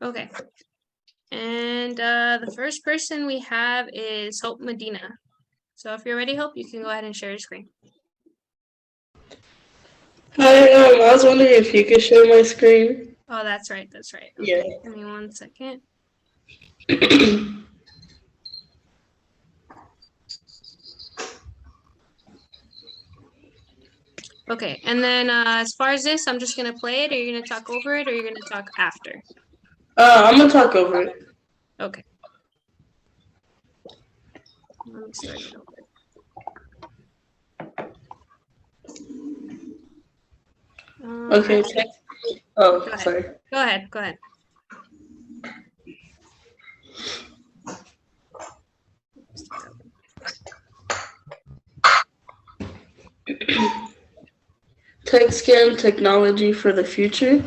Okay. And the first person we have is Hope Medina. So if you're ready, Hope, you can go ahead and share your screen. Hi, I was wondering if you could share my screen. Oh, that's right. That's right. Okay, Yeah. give me 1 second. Okay, and then as far as this, I'm just gonna play it. Are you gonna talk over it, or you're gonna talk after? I'm gonna talk over it. Okay. Let me start it over. Okay. Oh, Go ahead. sorry. Go ahead. Go ahead. TechScan technology for the future.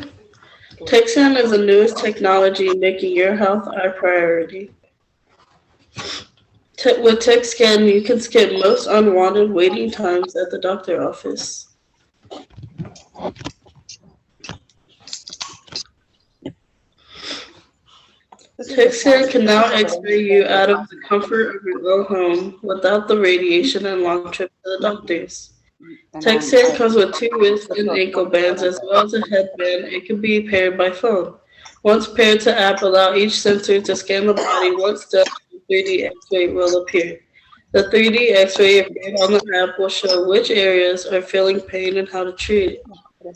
TechScan is the newest technology making your health our priority. With TechScan, you can skip most unwanted waiting times at the doctor office. TechScan can now X-ray you out of the comfort of your own home without the radiation and long trip to the doctors. TechScan comes with 2 wrist and ankle bands as well as a headband. It can be paired by phone. Once paired to app, allow each sensor to scan the body. Once done, the 3D X-ray will appear. The 3D X-ray appeared on the app will show which areas are feeling pain and how to treat it. The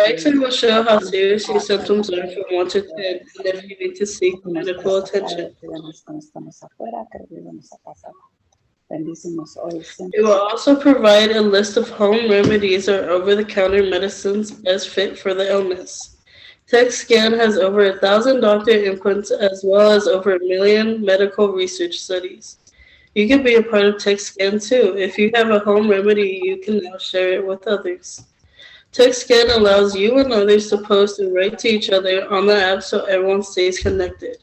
X-ray will show how serious your symptoms are from 1 to 10 and if you need to seek medical attention. It will also provide a list of home remedies or over-the-counter medicines best fit for the illness. TechScan has over 1,000 doctor inputs as well as over 1 million medical research studies. You can be a part of TechScan too. If you have a home remedy, you can now share it with others. TechScan allows you and others to post and write to each other on the app so everyone stays connected.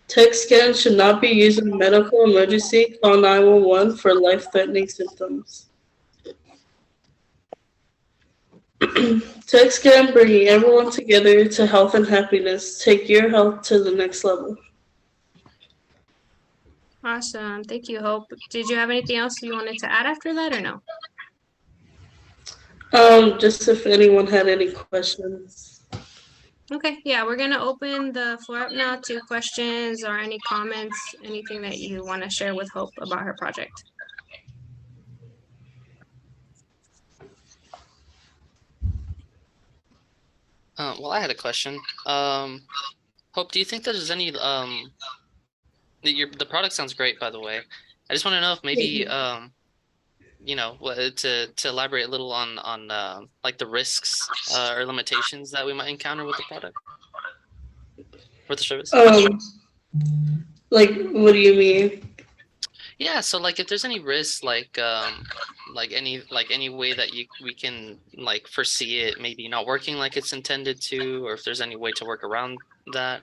TechScan should not be used in a medical emergency. Call 911 for life-threatening symptoms. TechScan bringing everyone together to health and happiness. Take your health to the next level. Awesome. Thank you, Hope. Did you have anything else you wanted to add after that or no? Just if anyone had any questions. Okay, yeah, we're gonna open the floor up now to questions or any comments, anything that you want to share with Hope about her project. Well, I had a question. Hope, do you think that there's any the product sounds great, by the way. I just want to know if maybe to elaborate a little on like the risks or limitations that we might encounter with the product, with the service. Like, what do you mean? Yeah, so like if there's any risks, like any way that we can like foresee it maybe not working like it's intended to, or if there's any way to work around that.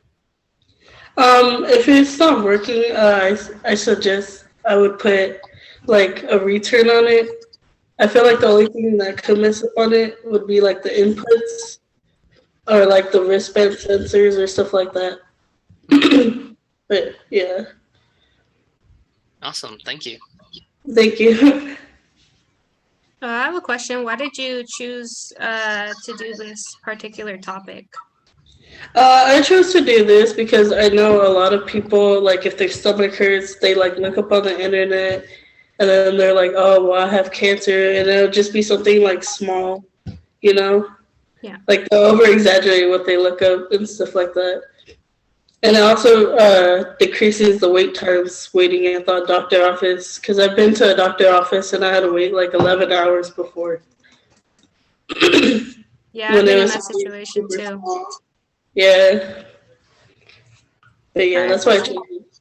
If it's not working, I suggest I would put like a return on it. I feel like the only thing that could mess up on it would be like the inputs or like the wristband sensors or stuff like that. But yeah. Awesome, thank you. Thank you. I have a question. Why did you choose to do this particular topic? I chose to do this because I know a lot of people, like if their stomach hurts, they like look up on the internet and then they're like, oh, well, I have cancer. And it'll just be something like small, you know? Yeah. Like they'll over exaggerate what they look up and stuff like that. And it also decreases the wait times waiting at the doctor office because I've been to a doctor office and I had to wait like 11 hours before. Yeah, I've been in that situation too. Small. Yeah. But yeah, that's why I chose it.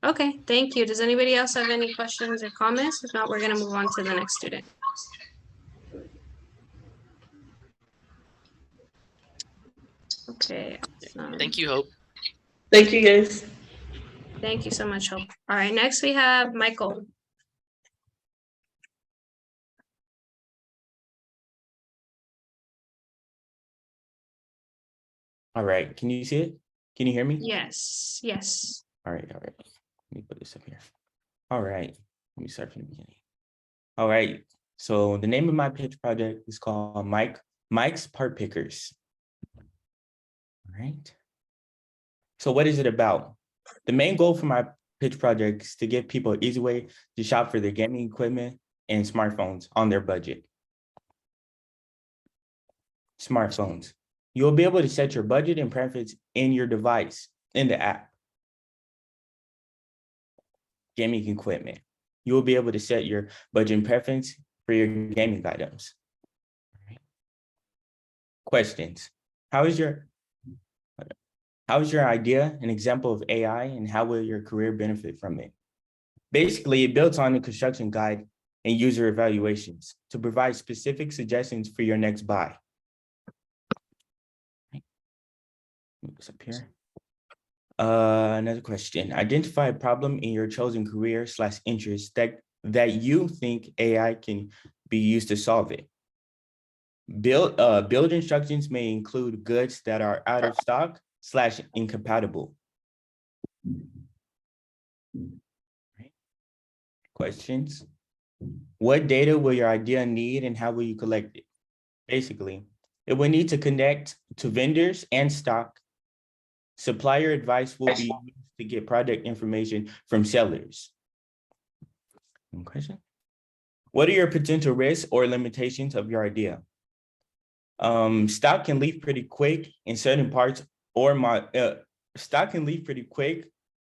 Okay, thank you. Does anybody else have any questions or comments? If not, we're going to move on to the next student. Okay. Thank you, Hope. Thank you, guys. Thank you so much, Hope. All right, next we have Michael. All right, can you see it? Can you hear me? Yes, yes. All right. Let me put this up here. All right, let me start from the beginning. All right, so the name of my pitch project is called Mike's Part Pickers. All right. So what is it about? The main goal for my pitch project is to give people an easy way to shop for their gaming equipment and smartphones on their budget. Smartphones. You'll be able to set your budget and preference in your device in the app. Gaming equipment. You will be able to set your budget and preference for your gaming items. Questions. How is your idea an example of AI, and how will your career benefit from it? Basically, it builds on the construction guide and user evaluations to provide specific suggestions for your next buy. Move this up here. Another question. Identify a problem in your chosen career / interest that you think AI can be used to solve it. Build instructions may include goods that are out of stock / incompatible. Questions. What data will your idea need, and how will you collect it? Basically, it will need to connect to vendors and stock. Supplier advice will be used to get product information from sellers. Question. What are your potential risks or limitations of your idea? Stock can leave pretty quick in certain parts, or stock can leave pretty quick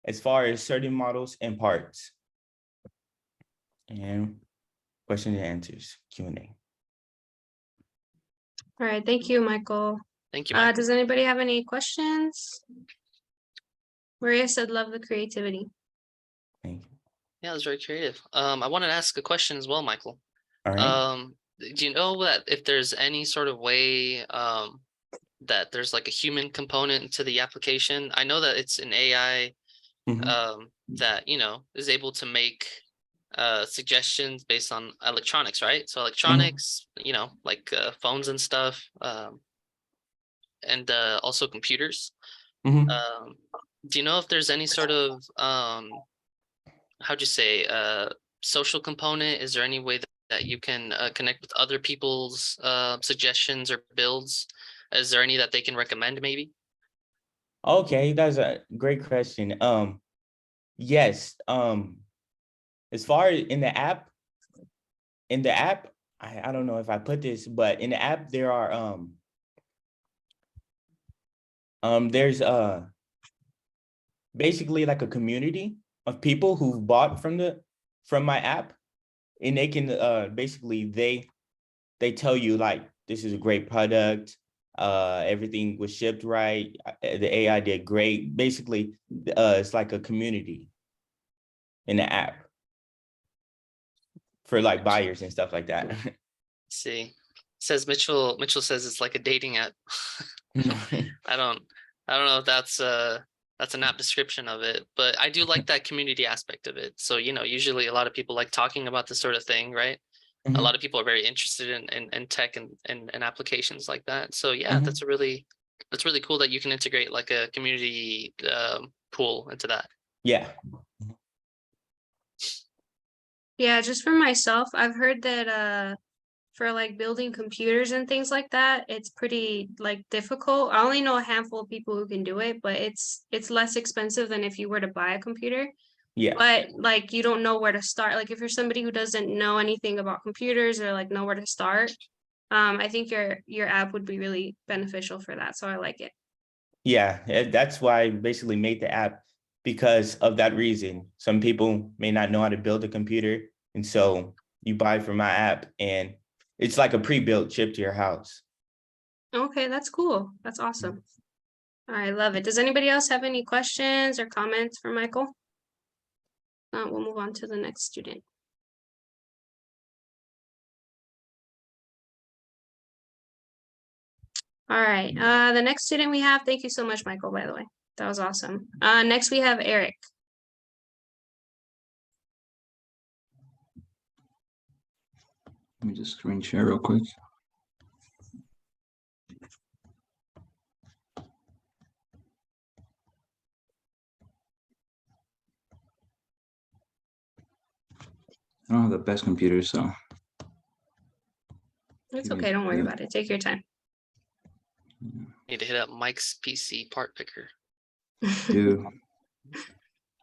as far as certain models and parts. And question and answers, Q&A. All right, thank you, Michael. Thank you, Michael. Does anybody have any questions? Maria said, love the creativity. Thank you. Yeah, it was very creative. I wanted to ask a question as well, Michael. All right. Do you know that if there's any sort of way that there's like a human component to the application? I know that it's an AI that, you know, is able to make suggestions based on electronics, right? So electronics, you know, like phones and stuff, and also computers. Do you know if there's any sort of how'd you say social component? Is there any way that you can connect with other people's suggestions or builds? Is there any that they can recommend maybe? Okay, that's a great question. Yes. As far as in the app, I don't know if I put this, but in the app there are there's basically like a community of people who've bought from my app, and they can basically they tell you like, this is a great product, everything was shipped right, the AI did great. Basically, it's like a community in the app for like buyers and stuff like that. See, says Mitchell says it's like a dating app. I don't know if that's an app description of it, but I do like that community aspect of it. So, you know, usually a lot of people like talking about this sort of thing, right? A lot of people are very interested in tech and applications like that. So yeah, that's really cool that you can integrate like a community pool into that. Yeah. Yeah, just for myself, I've heard that for like building computers and things like that, it's pretty like difficult. I only know a handful of people who can do it, but it's less expensive than if you were to buy a computer. Yeah. But like you don't know where to start. Like if you're somebody who doesn't know anything about computers or like know where to start, I think your app would be really beneficial for that. So I like it. Yeah, that's why I basically made the app, because of that reason. Some people may not know how to build a computer, and so you buy from my app, and it's like a pre-built chip to your house. Okay, that's cool. That's awesome. All right, love it. Does anybody else have any questions or comments for Michael? We'll move on to the next student. All right, the next student we have, thank you so much, Michael, by the way. That was awesome. Next we have Eric. Let me just screen share real quick. I don't have the best computer, so It's Give me okay. Don't worry the- about it. Take your time. Need to hit up Mike's PC part picker. do.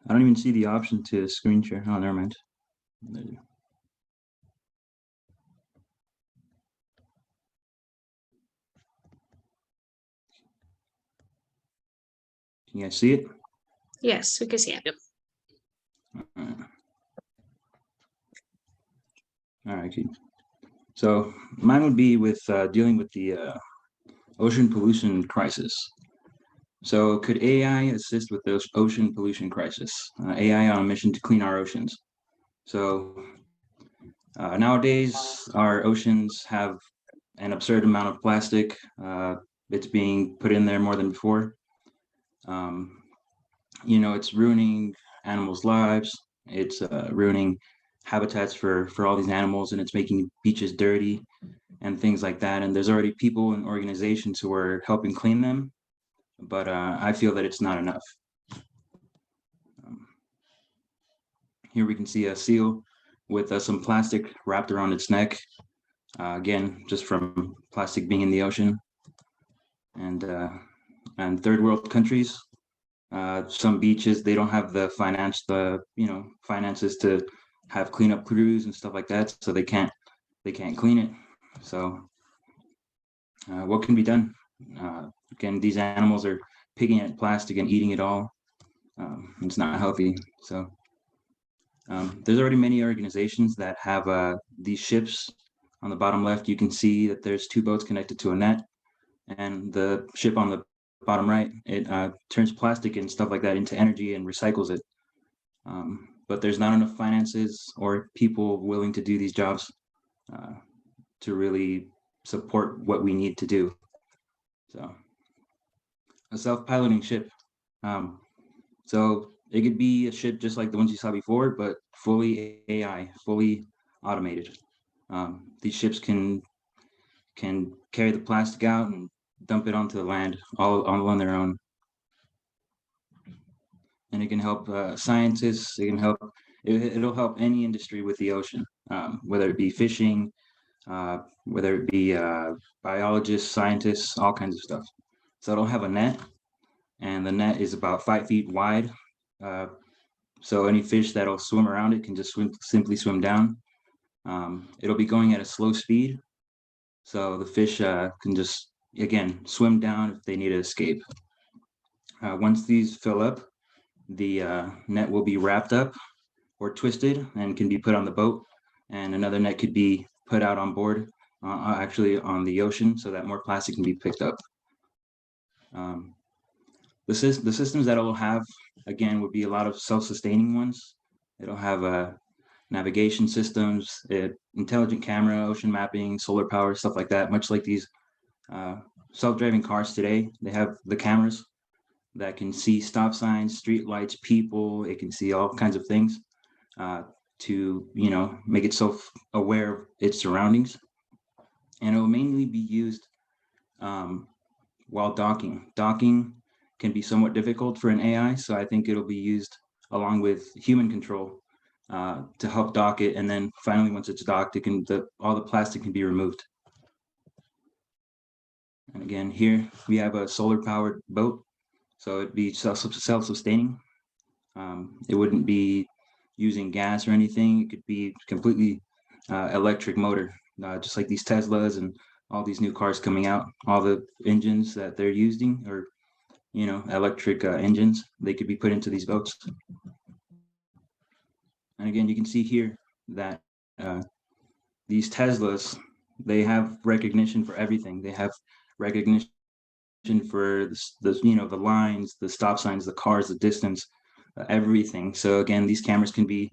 I don't even see the option to screen share. Oh, never mind. There you go. Can you guys see it? Yes, we can see it. Alright. All right, Keith. So mine would be with dealing with the ocean pollution crisis. So could AI assist with the ocean pollution crisis? AI on a mission to clean our oceans. So nowadays, our oceans have an absurd amount of plastic. It's being put in there more than before. It's ruining animals' lives. It's ruining habitats for all these animals, and it's making beaches dirty and things like that. And there's already people and organizations who are helping clean them, but I feel that it's not enough. Here we can see a seal with some plastic wrapped around its neck. Again, just from plastic being in the ocean. And third world countries, some beaches, they don't have the finances to have cleanup crews and stuff like that, so they can't clean it. So what can be done? Again, these animals are picking at plastic and eating it all. It's not healthy. So there's already many organizations that have these ships. On the bottom left, you can see that there's 2 boats connected to a net, and the ship on the bottom right, it turns plastic and stuff like that into energy and recycles it. But there's not enough finances or people willing to do these jobs to really support what we need to do. So a self-piloting ship. So it could be a ship just like the ones you saw before, but fully AI, fully automated. These ships can carry the plastic out and dump it onto the land all on their own. And it can help scientists. It can help. It'll help any industry with the ocean, whether it be fishing, whether it be biologists, scientists, all kinds of stuff. So it'll have a net, and the net is about 5 feet wide. So any fish that'll swim around it can just simply swim down. It'll be going at a slow speed, so the fish can just, again, swim down if they need to escape. Once these fill up, the net will be wrapped up or twisted and can be put on the boat, and another net could be put out on board, actually on the ocean, so that more plastic can be picked up. The systems that it'll have, again, would be a lot of self-sustaining ones. It'll have navigation systems, intelligent camera, ocean mapping, solar power, stuff like that, much like these self-driving cars today. They have the cameras that can see stop signs, street lights, people. It can see all kinds of things to make itself aware of its surroundings. And it will mainly be used while docking. Docking can be somewhat difficult for an AI, so I think it'll be used along with human control to help dock it. And then finally, once it's docked, all the plastic can be removed. And again, here we have a solar-powered boat, so it'd be self-sustaining. It wouldn't be using gas or anything. It could be completely electric motor, just like these Teslas and all these new cars coming out. All the engines that they're using are, electric engines. They could be put into these boats. And again, you can see here that these Teslas, they have recognition for everything. They have recognition for the lines, the stop signs, the cars, the distance, everything. So again, these cameras can be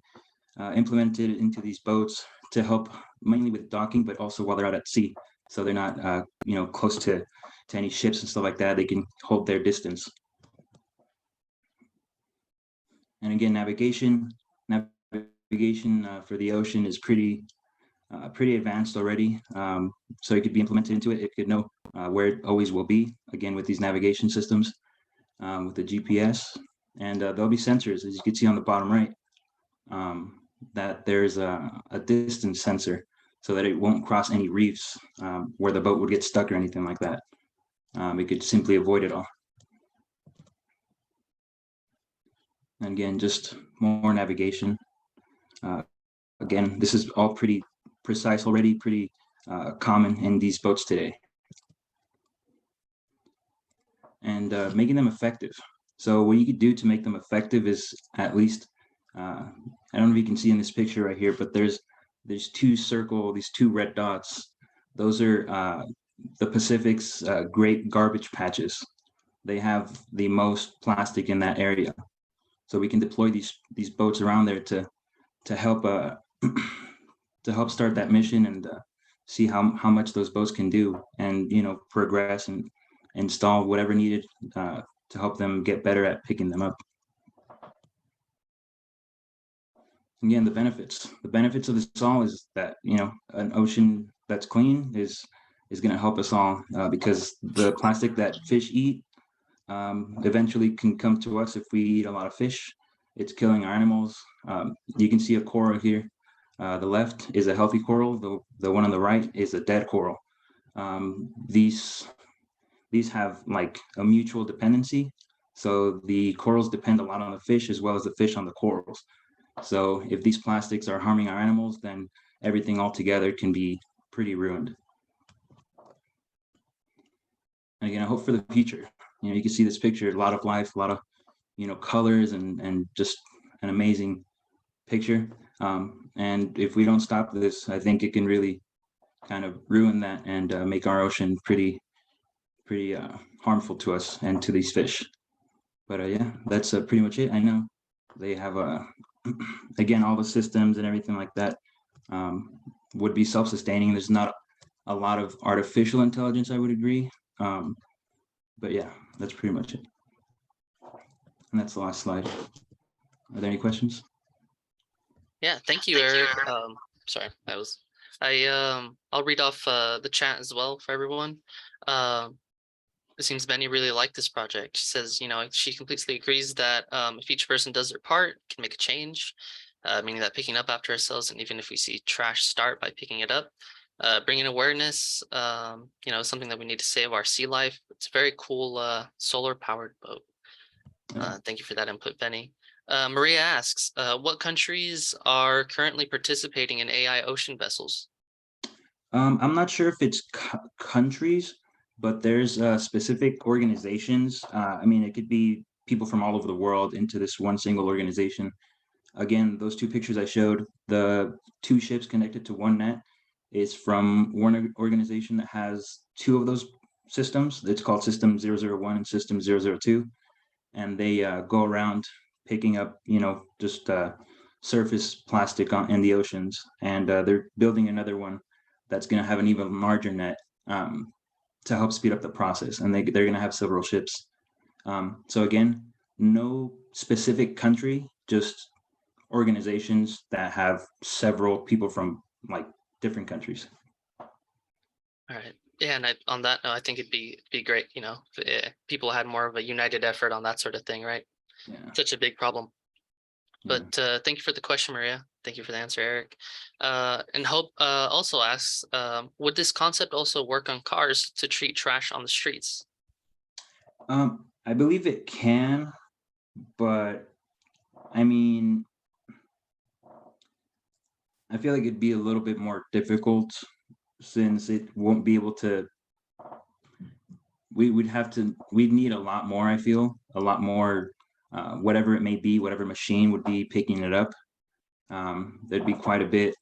implemented into these boats to help mainly with docking, but also while they're out at sea. So they're not, close to any ships and stuff like that. They can hold their distance. And again, navigation for the ocean is pretty advanced already. So it could be implemented into it. It could know where it always will be, again, with these navigation systems, with the GPS. And there'll be sensors, as you can see on the bottom right. that there's a distance sensor so that it won't cross any reefs where the boat would get stuck or anything like that. It could simply avoid it all. And again, just more navigation. Again, this is all pretty precise already, pretty common in these boats today. And making them effective. So what you could do to make them effective is at least, I don't know if you can see in this picture right here, but there's these two red dots. Those are the Pacific's great garbage patches. They have the most plastic in that area. So we can deploy these boats around there to help to help start that mission and see how much those boats can do, and progress and install whatever needed to help them get better at picking them up. Again, the benefits of this all is that an ocean that's clean is going to help us all, because the plastic that fish eat eventually can come to us if we eat a lot of fish. It's killing our animals. You can see a coral here. The left is a healthy coral. The one on the right is a dead coral. These have like a mutual dependency. So the corals depend a lot on the fish as well as the fish on the corals. So if these plastics are harming our animals, then everything altogether can be pretty ruined. And again, I hope for the future. You can see this picture, a lot of life, a lot of colors, and just an amazing picture. And if we don't stop this, I think it can really kind of ruin that and make our ocean pretty harmful to us and to these fish. But yeah, that's pretty much it. I know they have again, all the systems and everything like that would be self-sustaining. There's not a lot of artificial intelligence, I would agree. But yeah, that's pretty much it. And that's the last slide. Are there any questions? Yeah, thank you, Eric. Sorry, I'll read off the chat as well for everyone. It seems Benny really liked this project. She says, she completely agrees that if each person does their part, can make a change, meaning that picking up after ourselves, and even if we see trash, start by picking it up, bringing awareness, something that we need to save our sea life. It's a very cool solar powered boat. Thank you for that input, Benny. Maria asks, what countries are currently participating in AI ocean vessels? I'm not sure if it's countries, but there's specific organizations. I mean, it could be people from all over the world into this one single organization. Again, those two pictures I showed, the two ships connected to one net, is from one organization that has two of those systems. It's called System 001 and System 002. And they go around picking up, just surface plastic in the oceans. And they're building another one that's going to have an even larger net to help speed up the process. And they're going to have several ships. So again, no specific country, just organizations that have several people from like different countries. All right. Yeah, and on that note, I think it'd be great, if people had more of a united effort on that sort of thing, right? Yeah. Such a big problem. But thank you for the question, Maria. Thank you for the answer, Eric. And Hope also asks, would this concept also work on cars to treat trash on the streets? I believe it can, but I mean, I feel like it'd be a little bit more difficult since it won't be able to. We'd need a lot more. I feel a lot more, whatever it may be, whatever machine would be picking it up. There'd be quite a bit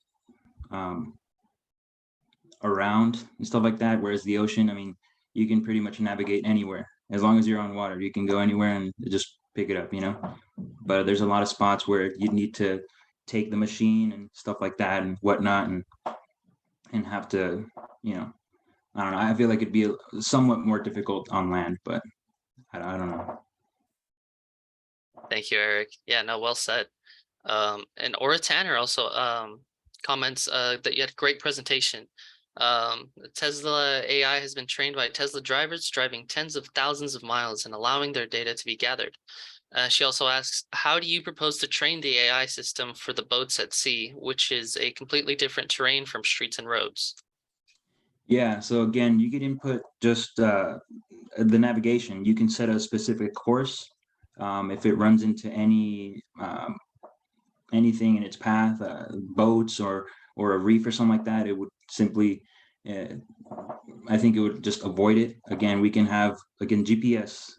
around and stuff like that. Whereas the ocean, I mean, you can pretty much navigate anywhere as long as you're on water. You can go anywhere and just pick it up, But there's a lot of spots where you need to take the machine and stuff like that and whatnot, and have to, I don't know. I feel like it'd be somewhat more difficult on land, but I don't know. Thank you, Eric. Yeah, no, well said. And Aura Tanner also comments that you had a great presentation. Tesla AI has been trained by Tesla drivers driving tens of thousands of miles and allowing their data to be gathered. She also asks, how do you propose to train the AI system for the boats at sea, which is a completely different terrain from streets and roads? Yeah, so again, you could input just the navigation. You can set a specific course. If it runs into anything in its path, boats or a reef or something like that, it would simply, I think it would just avoid it. Again, we can have, again, GPS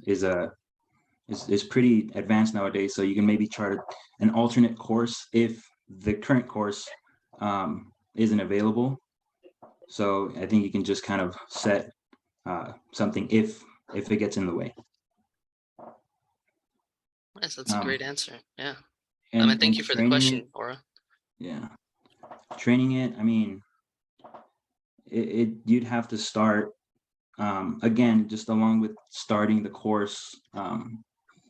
is pretty advanced nowadays, so you can maybe chart an alternate course if the current course isn't available. So I think you can just kind of set something if it gets in the way. Yes, that's a Um, great answer. Yeah. and Thank you for the training question, it, Aura. yeah, training it. I mean, you'd have to start again, just along with starting the course,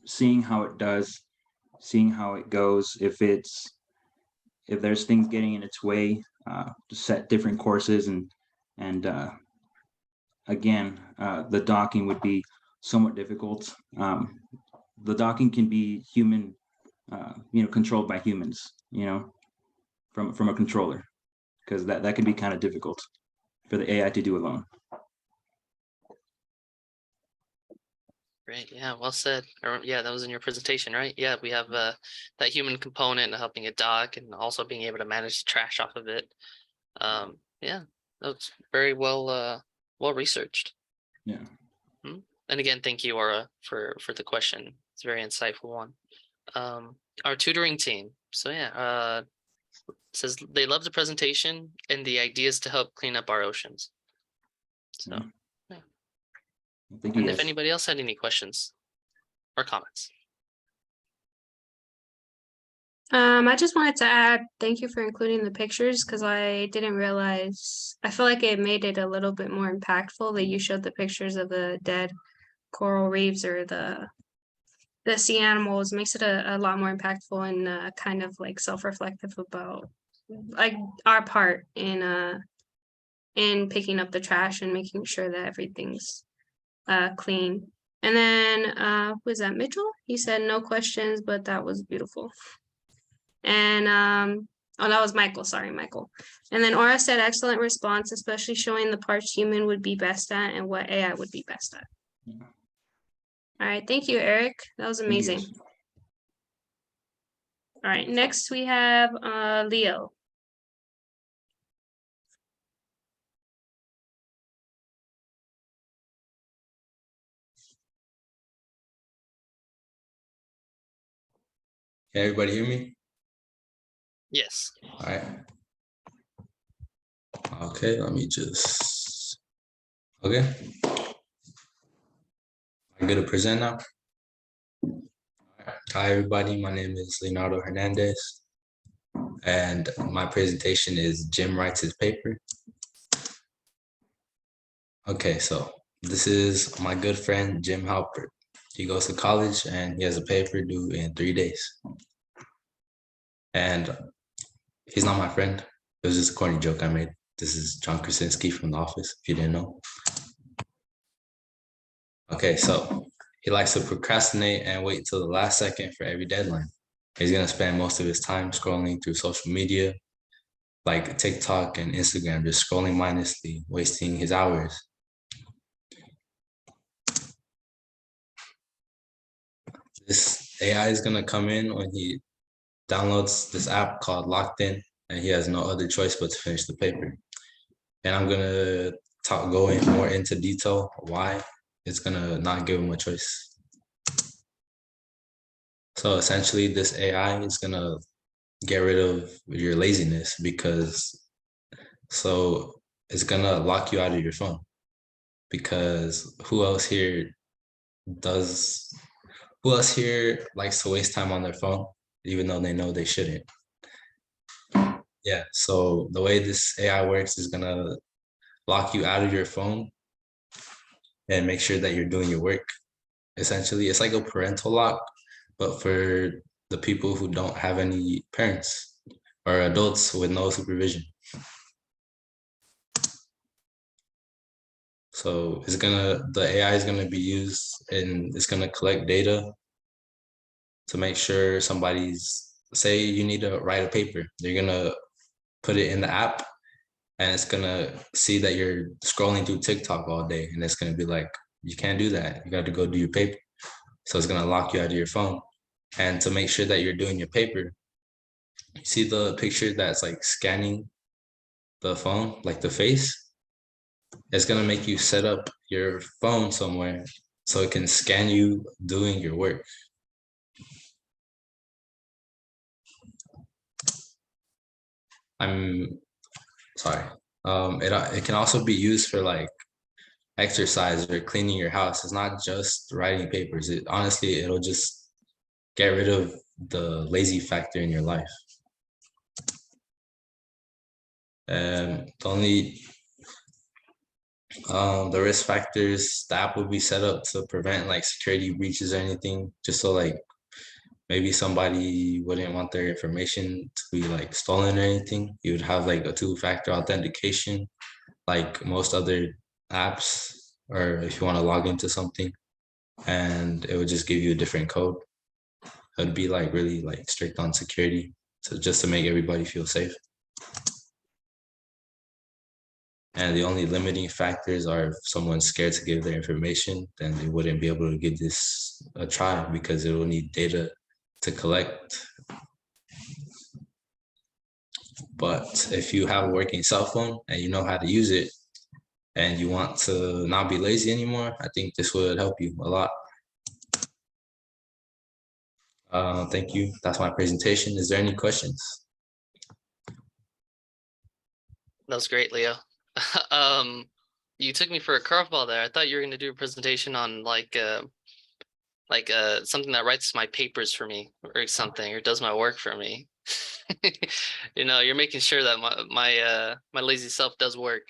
seeing how it does, seeing how it goes. If there's things getting in its way, to set different courses and again, the docking would be somewhat difficult. The docking can be human, controlled by humans, from a controller, because that can be kind of difficult for the AI to do alone. Great. Yeah, well said. Or yeah, that was in your presentation, right? Yeah, we have that human component helping it dock and also being able to manage the trash off of it. Yeah, that's very well researched. Yeah. And again, thank you, Aura, for the question. It's a very insightful one. Our tutoring team. So yeah, says they love the presentation and the ideas to help clean up our oceans. So, Yeah. Thank you, and if guys. anybody else had any questions or comments. I just wanted to add, thank you for including the pictures because I didn't realize, I feel like it made it a little bit more impactful that you showed the pictures of the dead coral reefs or the sea animals. Makes it a lot more impactful and kind of like self-reflective about like our part in picking up the trash and making sure that everything's clean. And then was that Mitchell? He said no questions, but that was beautiful. And oh, that was Michael. Sorry, Michael. And then Aura said excellent response, especially showing the parts human would be best at and what AI would be best at. Yeah. All right, thank you, Eric. That was Thank you, amazing. guys. All right, next we have Leo. Can everybody hear me? Yes. All right. Okay, let me just, okay. I'm good to present now. All right. Hi, everybody. My name is Leonardo Hernandez, and my presentation is Jim Writes His Paper. Okay, so this is my good friend, Jim Halpert. He goes to college and he has a paper due in 3 days. And he's not my friend. It was just a corny joke I made. This is John Krasinski from The Office, if you didn't know. Okay, so he likes to procrastinate and wait till the last second for every deadline. He's gonna spend most of his time scrolling through social media, like TikTok and Instagram, just scrolling mindlessly, wasting his hours. This AI is gonna come in when he downloads this app called Locked In, and he has no other choice but to finish the paper. And I'm gonna go in more into detail why it's gonna not give him a choice. So essentially, this AI is gonna get rid of your laziness because it's gonna lock you out of your phone, because who else here likes to waste time on their phone even though they know they shouldn't? Yeah, so the way this AI works is gonna lock you out of your phone and make sure that you're doing your work. Essentially, it's like a parental lock, but for the people who don't have any parents or adults with no supervision. So the AI is gonna be used and it's gonna collect data to make sure somebody's, say you need to write a paper, you're gonna put it in the app and it's gonna see that you're scrolling through TikTok all day, and it's gonna be like, you can't do that. You got to go do your paper. So it's gonna lock you out of your phone. And to make sure that you're doing your paper, you see the picture that's like scanning the phone, like the face? It's gonna make you set up your phone somewhere so it can scan you doing your work. I'm sorry. It can also be used for like exercise or cleaning your house. It's not just writing papers. It honestly, it'll just get rid of the lazy factor in your life. The risk factors, the app would be set up to prevent like security breaches or anything, just so like maybe somebody wouldn't want their information to be like stolen or anything. You would have like a two-factor authentication, like most other apps, or if you want to log into something, and it would just give you a different code. It would be like really like strict on security, so just to make everybody feel safe. And the only limiting factors are if someone's scared to give their information, then they wouldn't be able to give this a try because it will need data to collect. But if you have a working cell phone and you know how to use it and you want to not be lazy anymore, I think this would help you a lot. Thank you. That's my presentation. Is there any questions? That was great, Leo. You took me for a curveball there. I thought you were going to do a presentation on like something that writes my papers for me or something, or does my work for me. You know, you're making sure that my lazy self does work.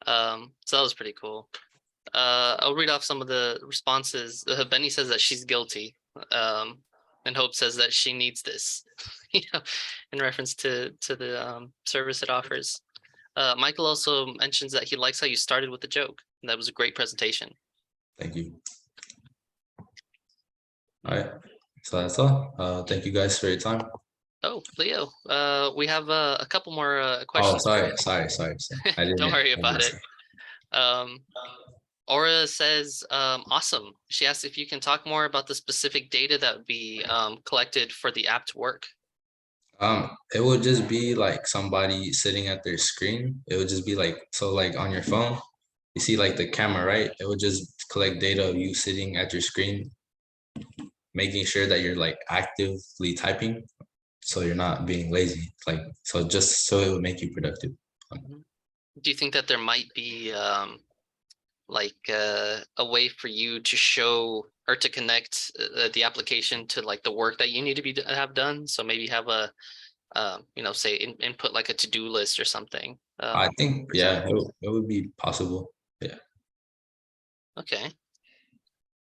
So that was pretty cool. I'll read off some of the responses. Benny says that she's guilty. And Hope says that she needs this, you know, in reference to the service it offers. Michael also mentions that he likes how you started with the joke. That was a great presentation. Thank you. All right, so that's all. Thank you guys for your time. Oh, Leo, we have a couple more Oh, questions. sorry. I didn't. Don't worry about it. Aura says, awesome. She asked if you can talk more about the specific data that would be collected for the app to work. It would just be like somebody sitting at their screen. It would just be like, so like on your phone, you see like the camera, right? It would just collect data of you sitting at your screen, making sure that you're like actively typing, so you're not being lazy. Like, so just so it would make you productive. Do you think that there might be like a way for you to show or to connect the application to like the work that you need to have done? So maybe have a you know, say input like a to-do list or something. I think, yeah, it would be possible. Yeah. Okay.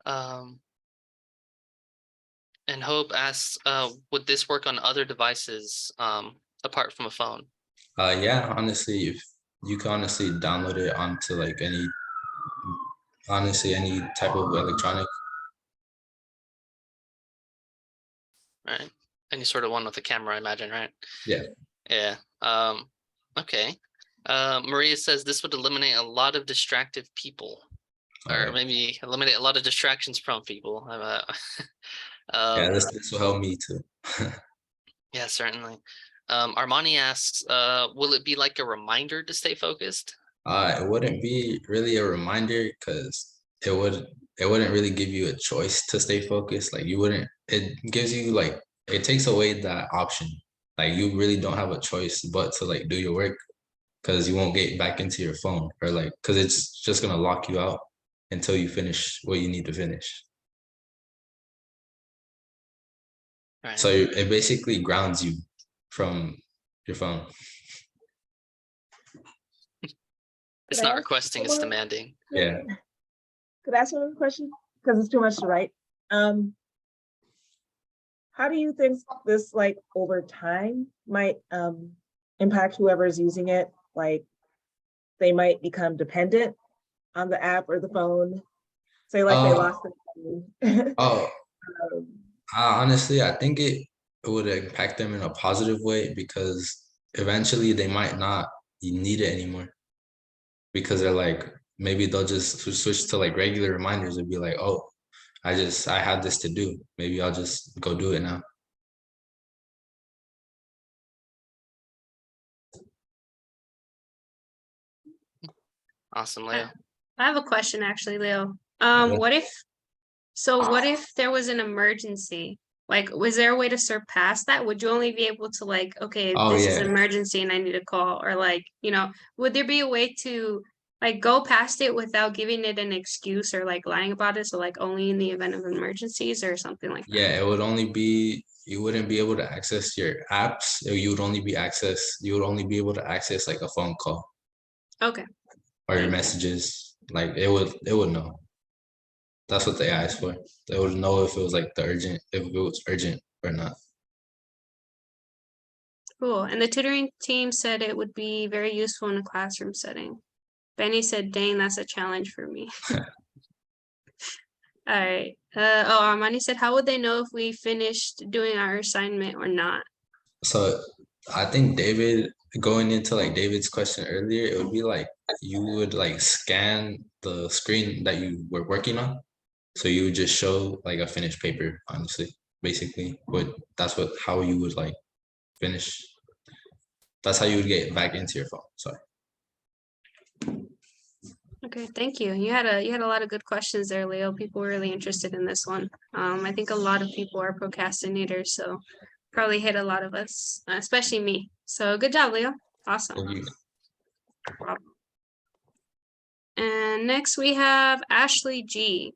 And Hope asks, would this work on other devices apart from a phone? Yeah, honestly, if you can honestly download it onto like any type of electronic. Right. Any sort of one with a camera, I imagine, right? Yeah. Yeah. Okay. Maria says this would eliminate a lot of distracted people, or maybe eliminate a lot of distractions from people. Yeah, this will help me too. Yeah, certainly. Armani asks, will it be like a reminder to stay focused? It wouldn't be really a reminder because it wouldn't really give you a choice to stay focused. Like it gives you like, it takes away that option. Like you really don't have a choice but to like do your work, because you won't get back into your phone, or like, because it's just gonna lock you out until you finish what you need to finish. Right. So it basically grounds you from your phone. It's not requesting, it's demanding. Yeah. Could I ask another question? Because it's too much to write. How do you think this, like, over time might impact whoever's using it? Like, they might become dependent on the app or the phone. Say, like, they lost the phone. Oh. Honestly, I think it would impact them in a positive way because eventually they might not need it anymore because they're like maybe they'll just switch to like regular reminders and be like, oh, I had this to do. Maybe I'll just go do it now. Awesome, Leo. I have a question actually, Leo. Yeah. What if there was an emergency? Like, was there a way to surpass that? Would you only be able to like, okay, Oh this is an yeah. emergency and I need a call, or like, would there be a way to like go past it without giving it an excuse or like lying about it? So like only in the event of emergencies or something like that. Yeah, it would only be you wouldn't be able to access your apps. You would only be able to access like a phone call Okay. or your Thank you. messages. Like it would know. That's what the AI is for. They would know if it was like if it was urgent or not. Cool. And the tutoring team said it would be very useful in a classroom setting. Benny said, dang, that's a challenge for me. All right. Armani said, how would they know if we finished doing our assignment or not? So I think going into like David's question earlier, it would be like you would like scan the screen that you were working on. So you would just show like a finished paper, honestly, basically. But that's how you would like finish. That's how you would get back into your phone. Sorry. Okay, thank you. You had a lot of good questions there, Leo. People were really interested in this one. I think a lot of people are procrastinators, so probably hit a lot of us, especially me. So good job, Leo. Awesome. Thank you. No problem. And next we have Ashley G.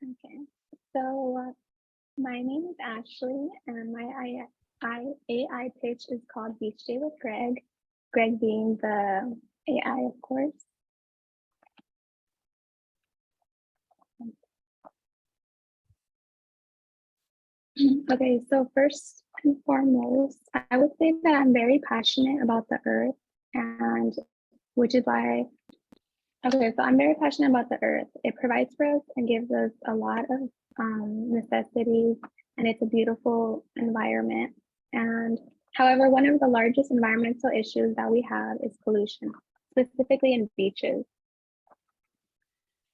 Okay, so my name is Ashley, and my AI pitch is called Beach Day with Greg. Greg being the AI, of course. Okay, so first and foremost, I would say that I'm very passionate about the earth, and which is why, okay, so I'm very passionate about the earth. It provides for us and gives us a lot of necessities, and it's a beautiful environment. And however, one of the largest environmental issues that we have is pollution, specifically in beaches.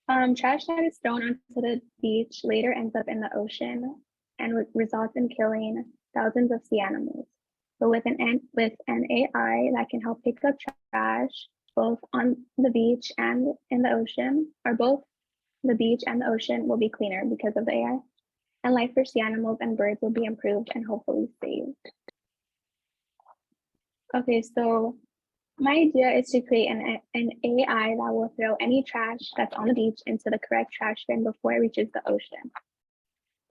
Trash that is thrown onto the beach later ends up in the ocean and results in killing thousands of sea animals. But with an AI that can help pick up trash both on the beach and in the ocean, or both the beach and the ocean will be cleaner because of the AI. And life for sea animals and birds will be improved and hopefully saved. Okay, so my idea is to create an AI that will throw any trash that's on the beach into the correct trash bin before it reaches the ocean.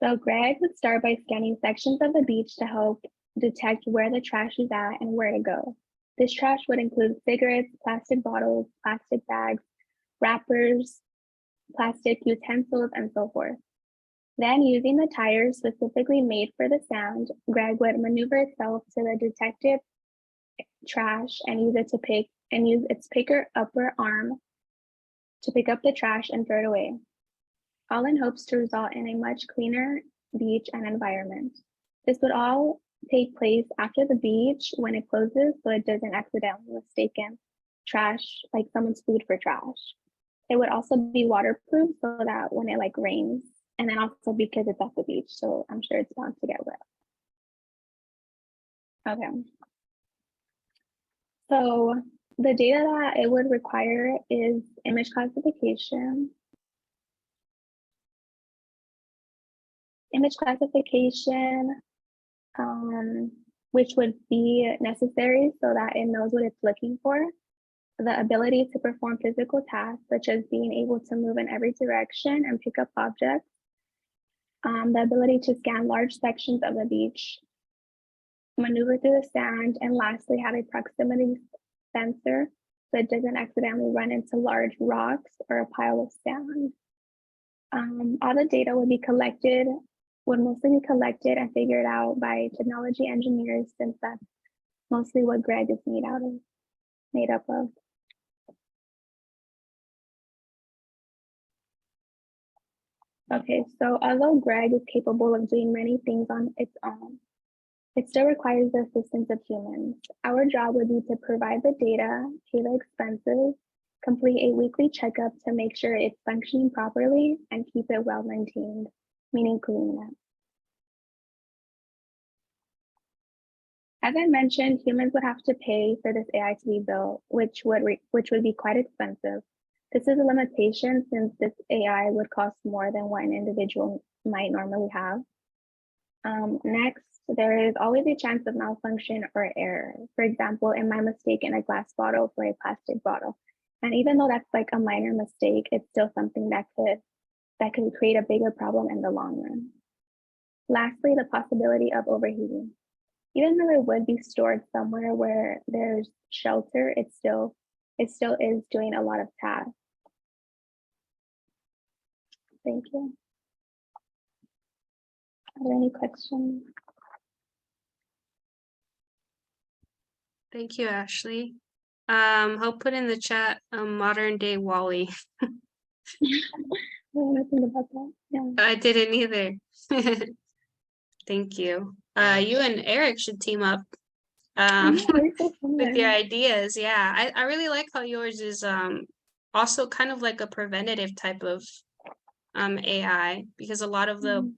So Greg would start by scanning sections of the beach to help detect where the trash is at and where to go. This trash would include cigarettes, plastic bottles, plastic bags, wrappers, plastic utensils, and so forth. Then, using the tires specifically made for the sound, Greg would maneuver itself to the detected trash and use its picker upper arm to pick up the trash and throw it away, all in hopes to result in a much cleaner beach and environment. This would all take place after the beach when it closes, so it doesn't accidentally mistaken trash, like someone's food, for trash. It would also be waterproof so that when it like rains, and then also because it's at the beach, so I'm sure it's bound to get wet. Okay. So the data that it would require is image classification, which would be necessary so that it knows what it's looking for. The ability to perform physical tasks, such as being able to move in every direction and pick up objects. The ability to scan large sections of the beach, maneuver through the sand, and lastly, have a proximity sensor so it doesn't accidentally run into large rocks or a pile of sand. All the data would be collected would mostly be collected and figured out by technology engineers, since that's mostly what Greg is made up of. Okay, so although Greg is capable of doing many things on its own, it still requires the assistance of humans. Our job would be to provide the data, pay the expenses, complete a weekly checkup to make sure it's functioning properly, and keep it well maintained, meaning cleaning it. As I mentioned, humans would have to pay for this AI to be built, which would be quite expensive. This is a limitation, since this AI would cost more than what an individual might normally have. Next, there is always a chance of malfunction or error. For example, it might mistake in a glass bottle for a plastic bottle. And even though that's like a minor mistake, it's still something that could create a bigger problem in the long run. Lastly, the possibility of overheating. Even though it would be stored somewhere where there's shelter, it still is doing a lot of tasks. Thank you. Are there any questions? Thank you, Ashley. I'll put in the chat modern day Wally. I don't know anything about that. Yeah. I didn't either. Thank you. You and Eric should team up Yeah, we're so with your similar. ideas. Yeah, I really like how yours is also kind of like a preventative type of AI, because a lot of the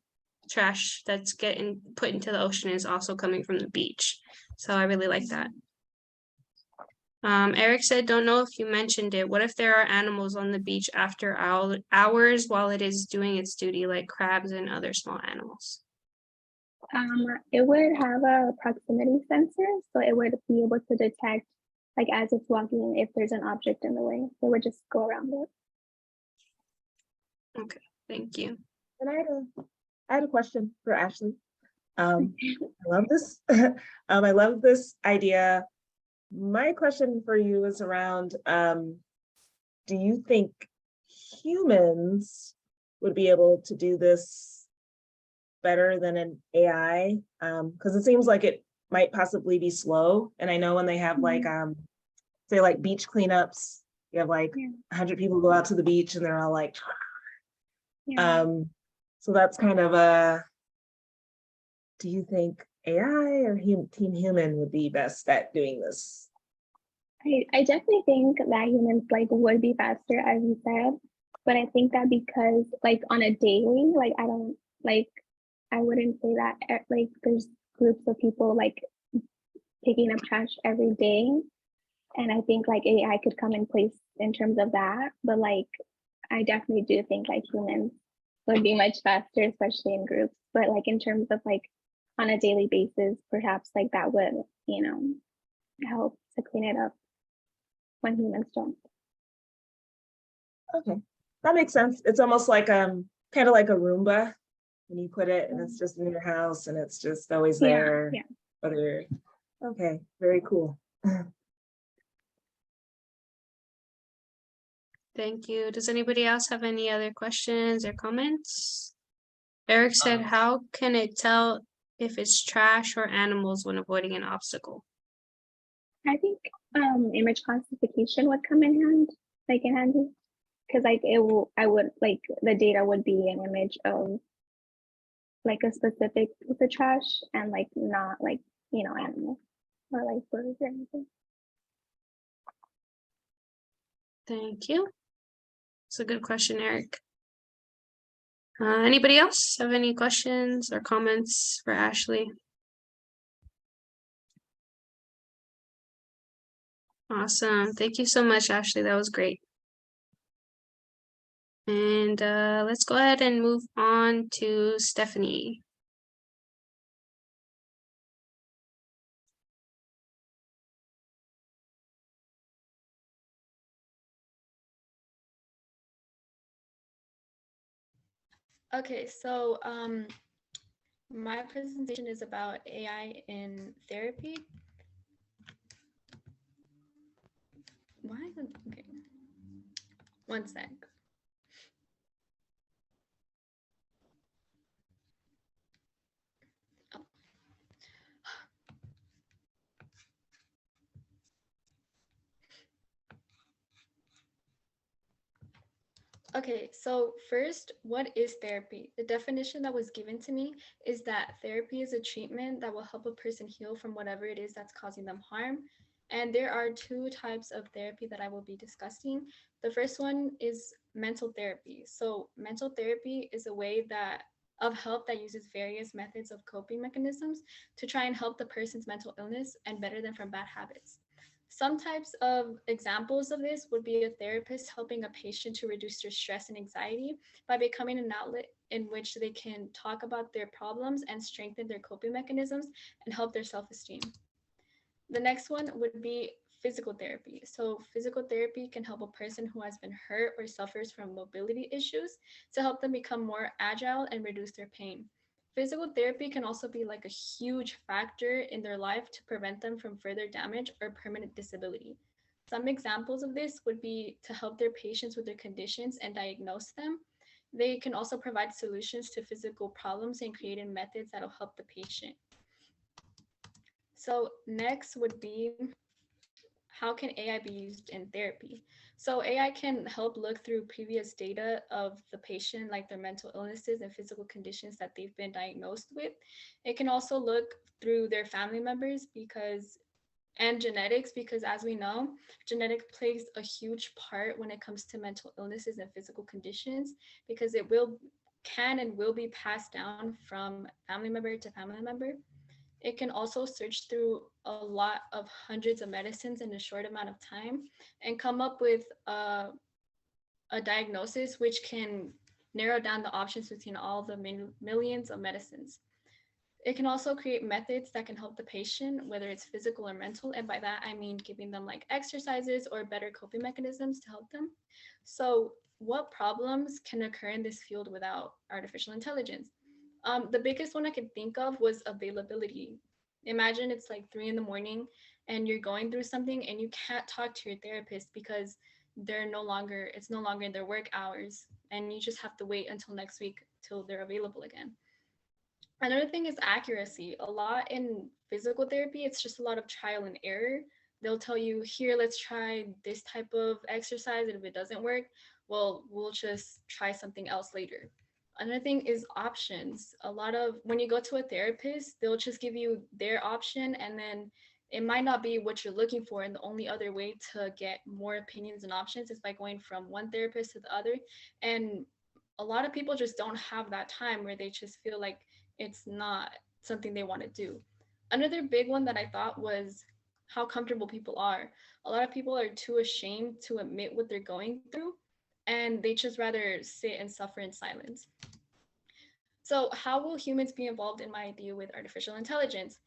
trash that's getting put into the ocean is also coming from the beach. So I really like that. Eric said, don't know if you mentioned it. What if there are animals on the beach after hours while it is doing its duty, like crabs and other small animals? It would have a proximity sensor, so it would be able to detect, like as it's walking, if there's an object in the way. So it would just go around it. Okay, thank you. And I had a question for Ashley. I love this. I love this idea. My question for you is around, do you think humans would be able to do this better than an AI? Because it seems like it might possibly be slow. And I know when they have like, say like beach cleanups, you have like 100 people go out to the beach and they're all like, so that's kind of a, do you think AI or Team Human would be best at doing this? I definitely think that humans like would be faster, as you said, but I think that because like on a daily, like I wouldn't say that like there's groups of people like picking up trash every day, and I think like AI could come in place in terms of that, but like I definitely do think like humans would be much faster, especially in groups, but like in terms of like on a daily basis, perhaps like that would, help to clean it up when humans don't. Okay, that makes sense. It's almost like kind of like a Roomba when you put it and it's just in your house and it's just always there. Yeah. Whether, okay, very cool. Thank you. Does anybody else have any other questions or comments? Eric said, how can it tell if it's trash or animals when avoiding an obstacle? I think image classification would come in handy, because like I would like the data would be an image of like a specific piece of trash and like not like animal or like birds or anything. Thank you. It's a good question, Eric. Anybody else have any questions or comments for Ashley? Awesome. Thank you so much, Ashley. That was great. And let's go ahead and move on to Stephanie. Okay, so my presentation is about AI in therapy. Why is it okay? One sec. Okay, so first, what is therapy? The definition that was given to me is that therapy is a treatment that will help a person heal from whatever it is that's causing them harm. And there are two types of therapy that I will be discussing. The first one is mental therapy. So, mental therapy is a way that of help that uses various methods of coping mechanisms to try and help the person's mental illness and better them from bad habits. Some types of examples of this would be a therapist helping a patient to reduce their stress and anxiety by becoming an outlet in which they can talk about their problems and strengthen their coping mechanisms and help their self esteem. The next one would be physical therapy. So, physical therapy can help a person who has been hurt or suffers from mobility issues to help them become more agile and reduce their pain. Physical therapy can also be like a huge factor in their life to prevent them from further damage or permanent disability. Some examples of this would be to help their patients with their conditions and diagnose them. They can also provide solutions to physical problems and creating methods that will help the patient. So, next would be how can AI be used in therapy? So AI can help look through previous data of the patient, like their mental illnesses and physical conditions that they've been diagnosed with. It can also look through their family members and genetics, because as we know, genetics plays a huge part when it comes to mental illnesses and physical conditions, because it can and will be passed down from family member to family member. It can also search through a lot of hundreds of medicines in a short amount of time and come up with a diagnosis which can narrow down the options between all the millions of medicines. It can also create methods that can help the patient, whether it's physical or mental. And by that, I mean giving them like exercises or better coping mechanisms to help them. So, what problems can occur in this field without artificial intelligence? The biggest one I could think of was availability. Imagine it's like 3 in the morning and you're going through something and you can't talk to your therapist because it's no longer in their work hours, and you just have to wait until next week till they're available again. Another thing is accuracy. A lot in physical therapy, it's just a lot of trial and error. They'll tell you, here, let's try this type of exercise. And if it doesn't work, well, we'll just try something else later. Another thing is options. A lot of when you go to a therapist, they'll just give you their option, and then it might not be what you're looking for. And the only other way to get more opinions and options is by going from one therapist to the other. And a lot of people just don't have that time, where they just feel like it's not something they want to do. Another big one that I thought was how comfortable people are. A lot of people are too ashamed to admit what they're going through, and they just rather sit and suffer in silence. So, how will humans be involved in my idea with artificial intelligence?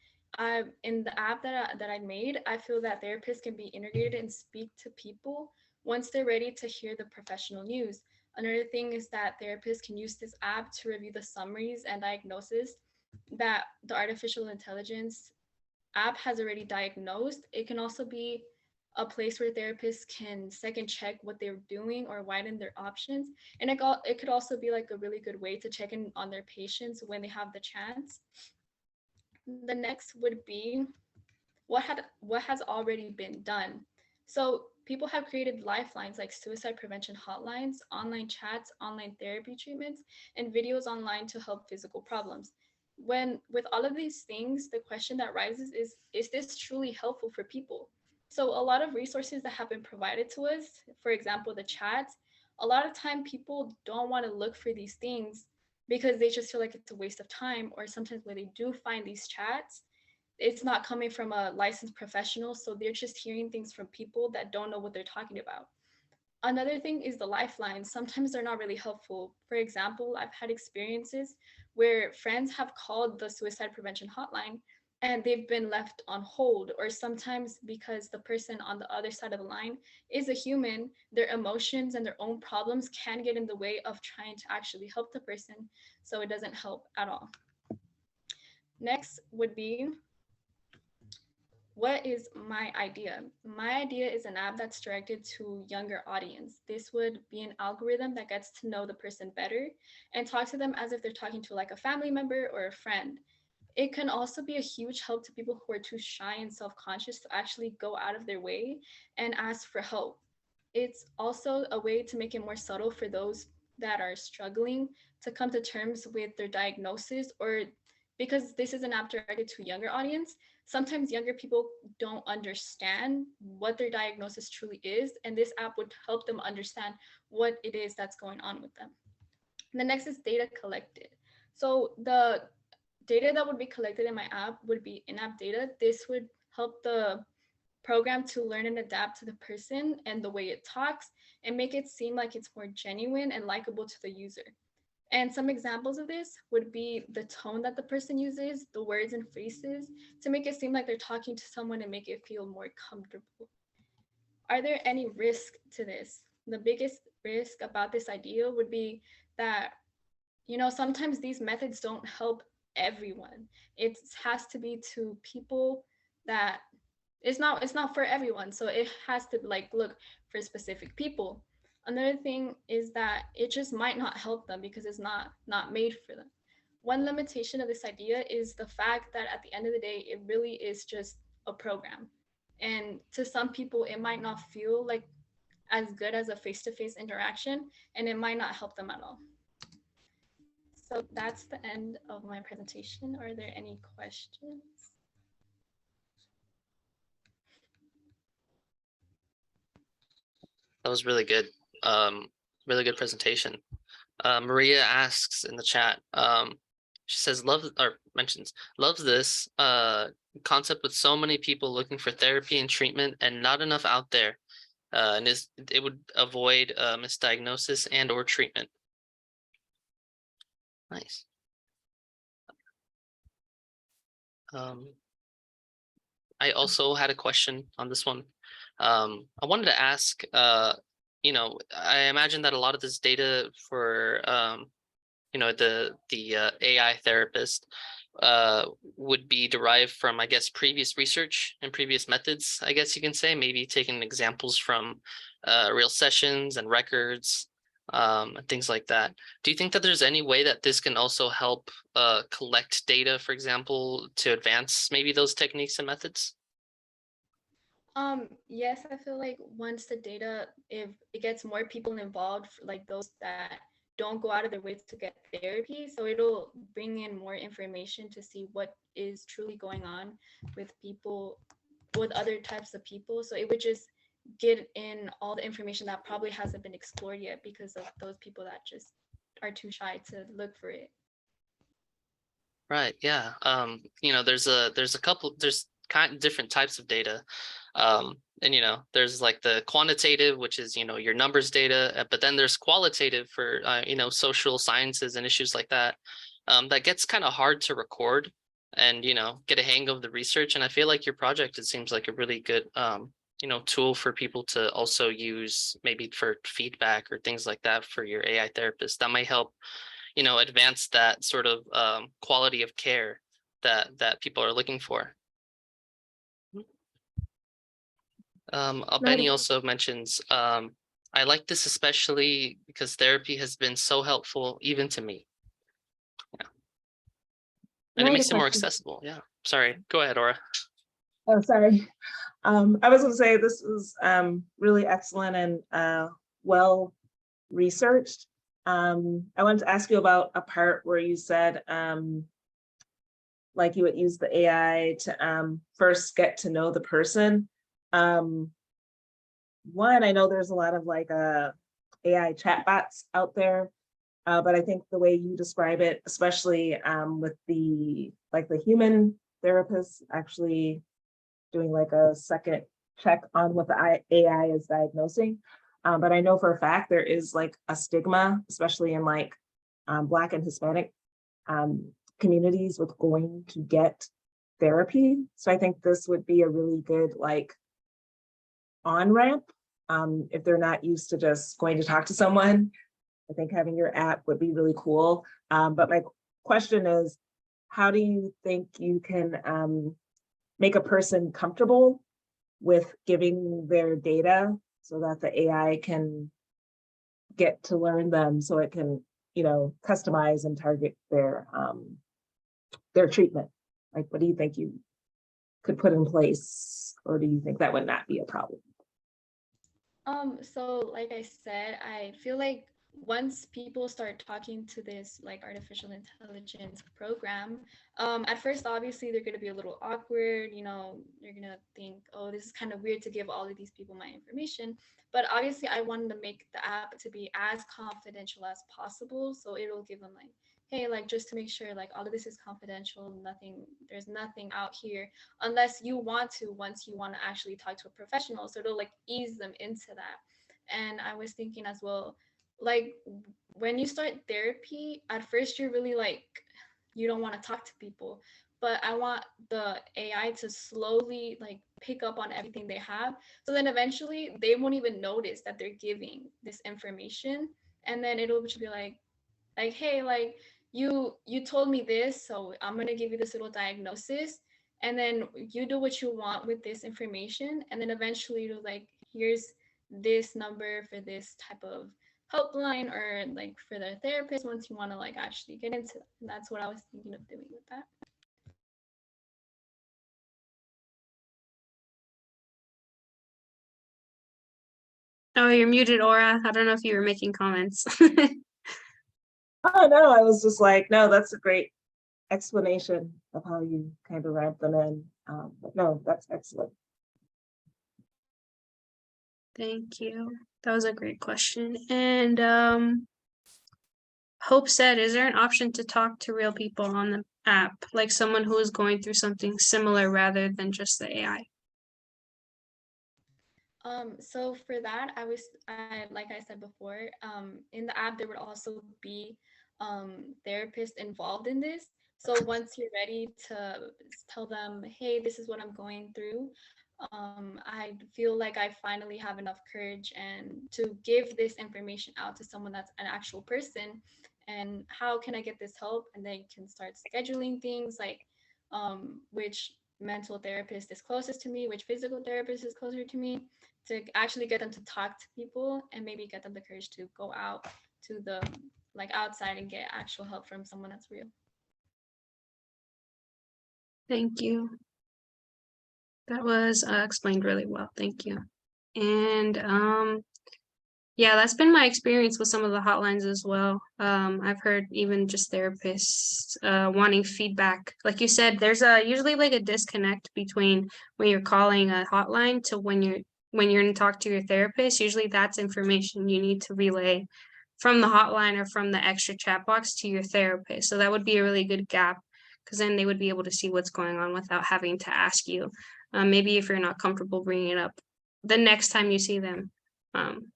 In the app that I made, I feel that therapists can be integrated and speak to people once they're ready to hear the professional news. Another thing is that therapists can use this app to review the summaries and diagnosis that the artificial intelligence app has already diagnosed. It can also be a place where therapists can second check what they're doing or widen their options. And it could also be like a really good way to check in on their patients when they have the chance. The next would be what has already been done. So people have created lifelines like suicide prevention hotlines, online chats, online therapy treatments, and videos online to help physical problems. When with all of these things, the question that rises is this truly helpful for people? So a lot of resources that have been provided to us, for example, the chats, a lot of time people don't want to look for these things because they just feel like it's a waste of time, or sometimes when they do find these chats, it's not coming from a licensed professional, so they're just hearing things from people that don't know what they're talking about. Another thing is the lifelines. Sometimes they're not really helpful. For example, I've had experiences where friends have called the suicide prevention hotline and they've been left on hold, or sometimes because the person on the other side of the line is a human, their emotions and their own problems can get in the way of trying to actually help the person, so it doesn't help at all. Next would be, what is my idea? My idea is an app that's directed to younger audience. This would be an algorithm that gets to know the person better and talk to them as if they're talking to like a family member or a friend. It can also be a huge help to people who are too shy and self-conscious to actually go out of their way and ask for help. it's also a way to make it more subtle for those that are struggling to come to terms with their diagnosis, or because this is an app directed to a younger audience, sometimes younger people don't understand what their diagnosis truly is, and this app would help them understand what it is that's going on with them. And the next is data collected. So the data that would be collected in my app would be in-app data. This would help the program to learn and adapt to the person and the way it talks, and make it seem like it's more genuine and likable to the user. And some examples of this would be the tone that the person uses, the words and phrases, to make it seem like they're talking to someone and make it feel more comfortable. Are there any risks to this? The biggest risk about this idea would be that, sometimes these methods don't help everyone. It has to be to people that it's not for everyone. So it has to look for specific people. Another thing is that it just might not help them because it's not made for them. One limitation of this idea is the fact that at the end of the day, it really is just a program. And to some people, it might not feel like as good as a face-to-face interaction, and it might not help them at all. So that's the end of my presentation. Are there any questions? That was really good. Really good presentation. Maria asks in the chat, she says, mentions, loves this concept with so many people looking for therapy and treatment and not enough out there. And it would avoid misdiagnosis and or treatment. Nice. I also had a question on this one. I wanted to ask, I imagine that a lot of this data for, the AI therapist would be derived from, I guess, previous research and previous methods, I guess you can say, maybe taking examples from real sessions and records, and things like that. Do you think that there's any way that this can also help collect data, for example, to advance maybe those techniques and methods? Yes, I feel like once the data, if it gets more people involved, like those that don't go out of their way to get therapy, so it'll bring in more information to see what is truly going on with people, with other types of people. So it would just get in all the information that probably hasn't been explored yet because of those people that just are too shy to look for it. Right. Yeah. There's different types of data. And there's like the quantitative, which is, your numbers data, but then there's qualitative for, social sciences and issues like that. That gets kind of hard to record and, get a hang of the research. And I feel like your project, it seems like a really good, tool for people to also use maybe for feedback or things like that for your AI therapist. That might help advance that sort of quality of care that people are looking for. Benny also mentions, I like this especially because therapy has been so helpful even to me. Yeah. And it makes it more accessible. Yeah. Sorry, go ahead, Aura. Oh, sorry. I was going to say this was really excellent and well researched. I wanted to ask you about a part where you said like you would use the AI to first get to know the person. One, I know there's a lot of like AI chatbots out there, but I think the way you describe it, especially with the human therapist actually doing like a second check on what the AI is diagnosing. But I know for a fact there is like a stigma, especially in like Black and Hispanic communities with going to get therapy. So I think this would be a really good like on-ramp if they're not used to just going to talk to someone. I think having your app would be really cool. But my question is, how do you think you can make a person comfortable with giving their data so that the AI can get to learn them so it can, customize and target their treatment? Like, what do you think you could put in place, or do you think that would not be a problem? So like I said, I feel like once people start talking to this like artificial intelligence program, at first obviously they're gonna be a little awkward, you know, you're gonna think, oh, this is kind of weird to give all of these people my information. But obviously I wanted to make the app to be as confidential as possible. So it'll give them like, hey, like just to make sure like all of this is confidential, there's nothing out here unless you want to, once you want to actually talk to a professional, so it'll like ease them into that. And I was thinking as well, like when you start therapy at first you're really like, you don't want to talk to people, but I want the AI to slowly like pick up on everything they have, so then eventually they won't even notice that they're giving this information, and then it'll just be like, hey, like you told me this, so I'm going to give you this little diagnosis, and then you do what you want with this information, and then eventually it'll like, here's this number for this type of helpline, or like for their therapist once you want to like actually get into that. And that's what I was thinking of doing with that. Oh, you're muted, Aura. I don't know if you were making comments. Oh, no, I was just like, no, that's a great explanation of how you kind of wrap them in. But no, that's excellent. Thank you. That was a great question. And Hope said, is there an option to talk to real people on the app, like someone who is going through something similar rather than just the AI? So for that, I like I said before, in the app there would also be therapists involved in this. So once you're ready to tell them, hey, this is what I'm going through, I feel like I finally have enough courage and to give this information out to someone that's an actual person. And how can I get this help? And then you can start scheduling things like which mental therapist is closest to me, which physical therapist is closer to me, to actually get them to talk to people and maybe get them the courage to go out to the like outside and get actual help from someone that's real. Thank you. That was explained really well. Thank you. And yeah, that's been my experience with some of the hotlines as well. I've heard even just therapists wanting feedback. Like you said, there's usually like a disconnect between when you're calling a hotline to when you're going to talk to your therapist. Usually that's information you need to relay from the hotline or from the extra chat box to your therapist. So that would be a really good gap, because then they would be able to see what's going on without having to ask you. Maybe if you're not comfortable bringing it up the next time you see them.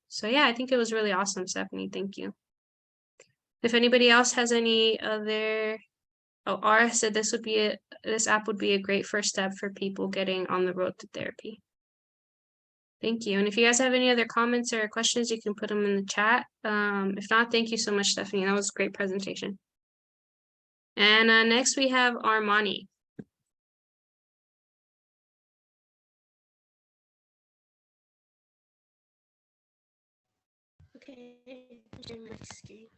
So yeah, I think it was really awesome, Stephanie. Thank you. If anybody else has any other, oh, Ara said this app would be a great first step for people getting on the road to therapy. Thank you. And if you guys have any other comments or questions, you can put them in the chat. If not, thank you so much, Stephanie. That was a great presentation. And next we have Armani. Okay, I'm sharing my screen.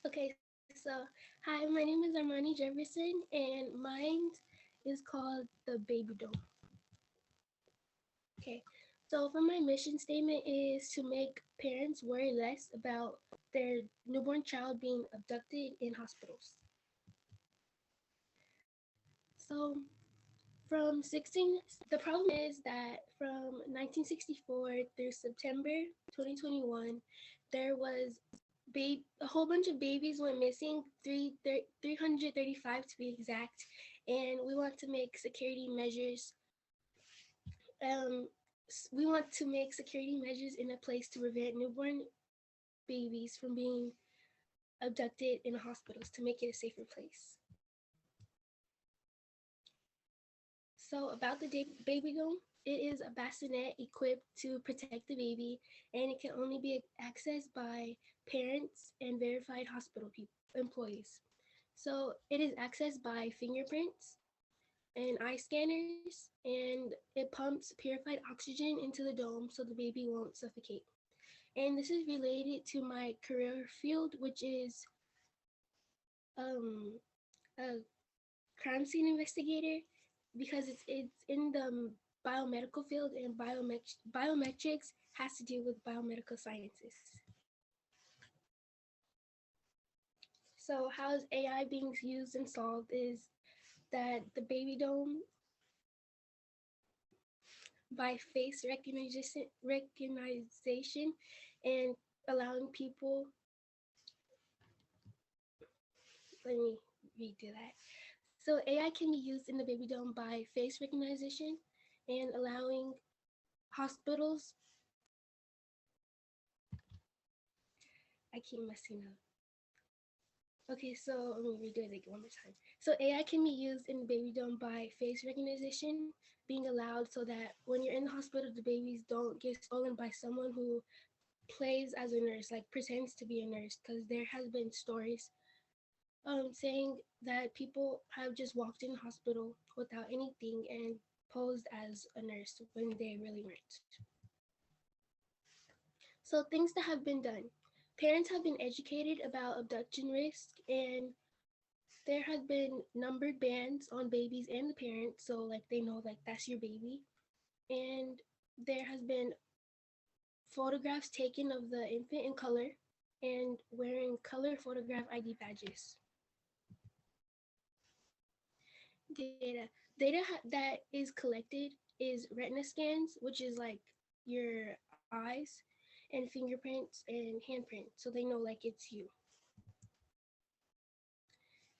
Okay, so hi, my name is Armani Jefferson, and mine is called the Baby Dome. Okay, so for my mission statement is to make parents worry less about their newborn child being abducted in hospitals. So the problem is that from 1964 through September 2021, there was a whole bunch of babies went missing, 335 to be exact, and we want to make security measures. We want to make security measures in a place to prevent newborn babies from being abducted in hospitals, to make it a safer place. So about the Baby Dome, It is a bassinet equipped to protect the baby, and it can only be accessed by parents and verified hospital employees. So it is accessed by fingerprints and eye scanners, and it pumps purified oxygen into the dome so the baby won't suffocate. And this is related to my career field, which is a crime scene investigator, because it's in the biomedical field, and biometrics has to do with biomedical sciences. So how is AI being used and solved is that the baby dome, by face recognition and allowing people, let me redo that. So AI can be used in the baby dome by face recognition and allowing hospitals, I keep messing up. Okay, so let me redo it one more time. So AI can be used in the baby dome by face recognition being allowed, so that when you're in the hospital, the babies don't get stolen by someone who plays as a nurse, like pretends to be a nurse, because there has been stories saying that people have just walked in the hospital without anything and posed as a nurse when they really weren't. So things that have been done. Parents have been educated about abduction risk, and there have been numbered bands on babies and the parents, so like they know like that's your baby. And there has been photographs taken of the infant in color and wearing color photograph ID badges. Data that is collected is retina scans, which is like your eyes, and fingerprints and handprint, so they know like it's you.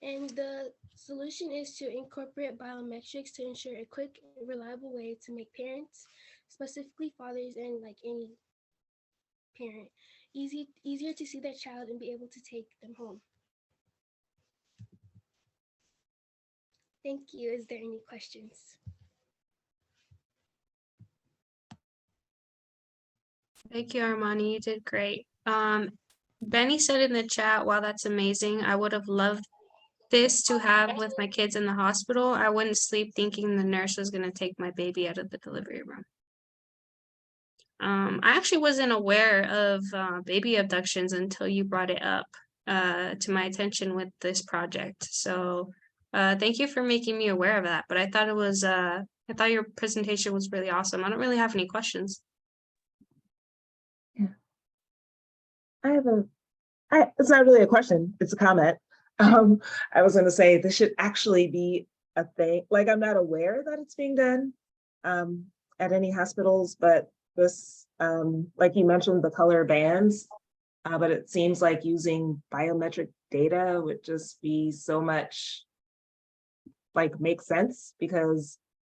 And the solution is to incorporate biometrics to ensure a quick, reliable way to make parents, specifically fathers and like any parent, easier to see their child and be able to take them home. Thank you. Is there any questions? Thank you, Armani. You did great. Benny said in the chat, wow, that's amazing. I would have loved this to have with my kids in the hospital. I wouldn't sleep thinking the nurse was going to take my baby out of the delivery room. I actually wasn't aware of baby abductions until you brought it up to my attention with this project. So thank you for making me aware of that. But I thought it was, I thought your presentation was really awesome. I don't really have any questions. It's not really a question, it's a comment. I was gonna say this should actually be a thing. Like, I'm not aware that it's being done at any hospitals, but this, like you mentioned, the color bands, but it seems like using biometric data would just be so much, like, makes sense, because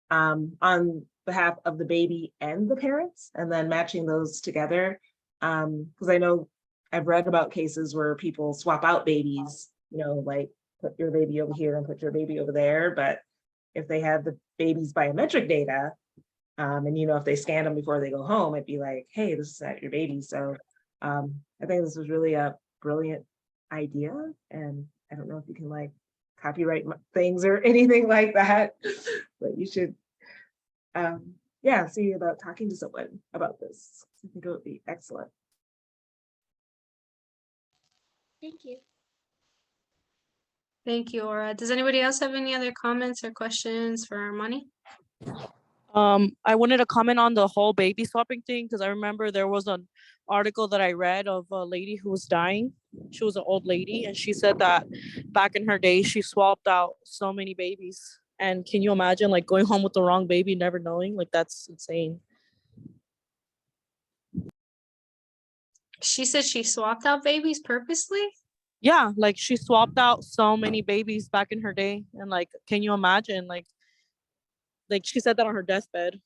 on behalf of the baby and the parents, and then matching those together. Because I know I've read about cases where people swap out babies, you know, like put your baby over here and put your baby over there. But if they have the baby's biometric data, and you know, if they scan them before they go home, it'd be like, hey, this is not your baby. So I think this was really a brilliant idea. And I don't know if you can like copyright things or anything like that, but you should see about talking to someone about this. I think it would be excellent. Thank you. Thank you, Aura. Does anybody else have any other comments or questions for Armani? I wanted to comment on the whole baby swapping thing, because I remember there was an article that I read of a lady who was dying. She was an old lady, and she said that back in her day, she swapped out so many babies. And can you imagine like going home with the wrong baby, never knowing? Like, that's insane. She said she swapped out babies purposely? Yeah, like she swapped out so many babies back in her day. And like, can you imagine? Like she said that on her deathbed.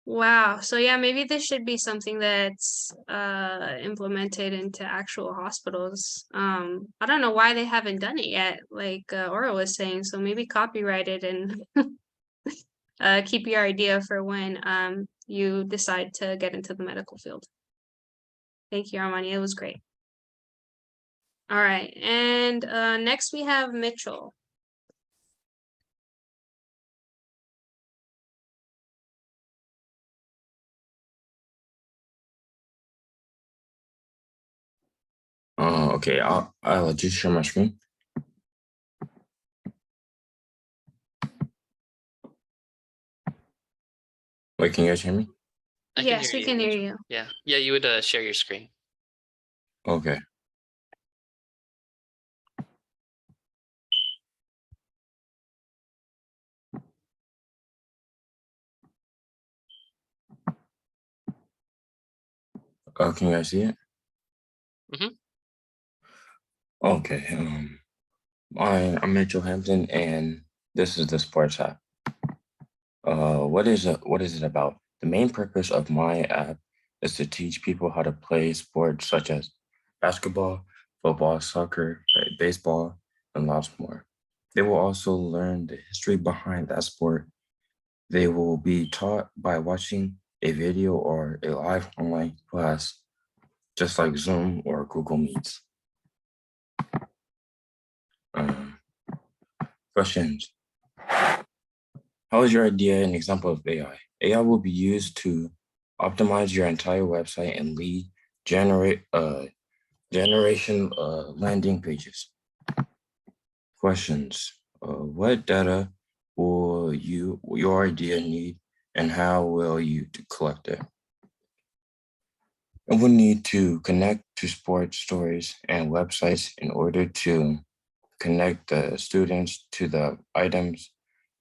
Wow. So yeah, maybe this should be something that's implemented into actual hospitals. I don't know why they haven't done it yet, like Aura was saying, so maybe copyrighted and keep your idea for when you decide to get into the medical field. Thank you, Armani. It was great. All right, and next we have Mitchell. Okay, I'll just share my screen. Wait, can you guys hear me? I Yes, we can hear Mitchell. you. Yeah, you would share your screen. Okay. Can you guys see it? Mhm. Okay. I'm Mitchell Hampton, and this is the sports app. What is it about? The main purpose of my app is to teach people how to play sports such as basketball, football, soccer, baseball, and lots more. They will also learn the history behind that sport. They will be taught by watching a video or a live online class, just like Zoom or Google Meets. Questions. How is your idea an example of AI? AI will be used to optimize your entire website and lead generation landing pages. Questions. What data will your idea need, and how will you collect it? It will need to connect to sports stories and websites in order to connect the students to the items,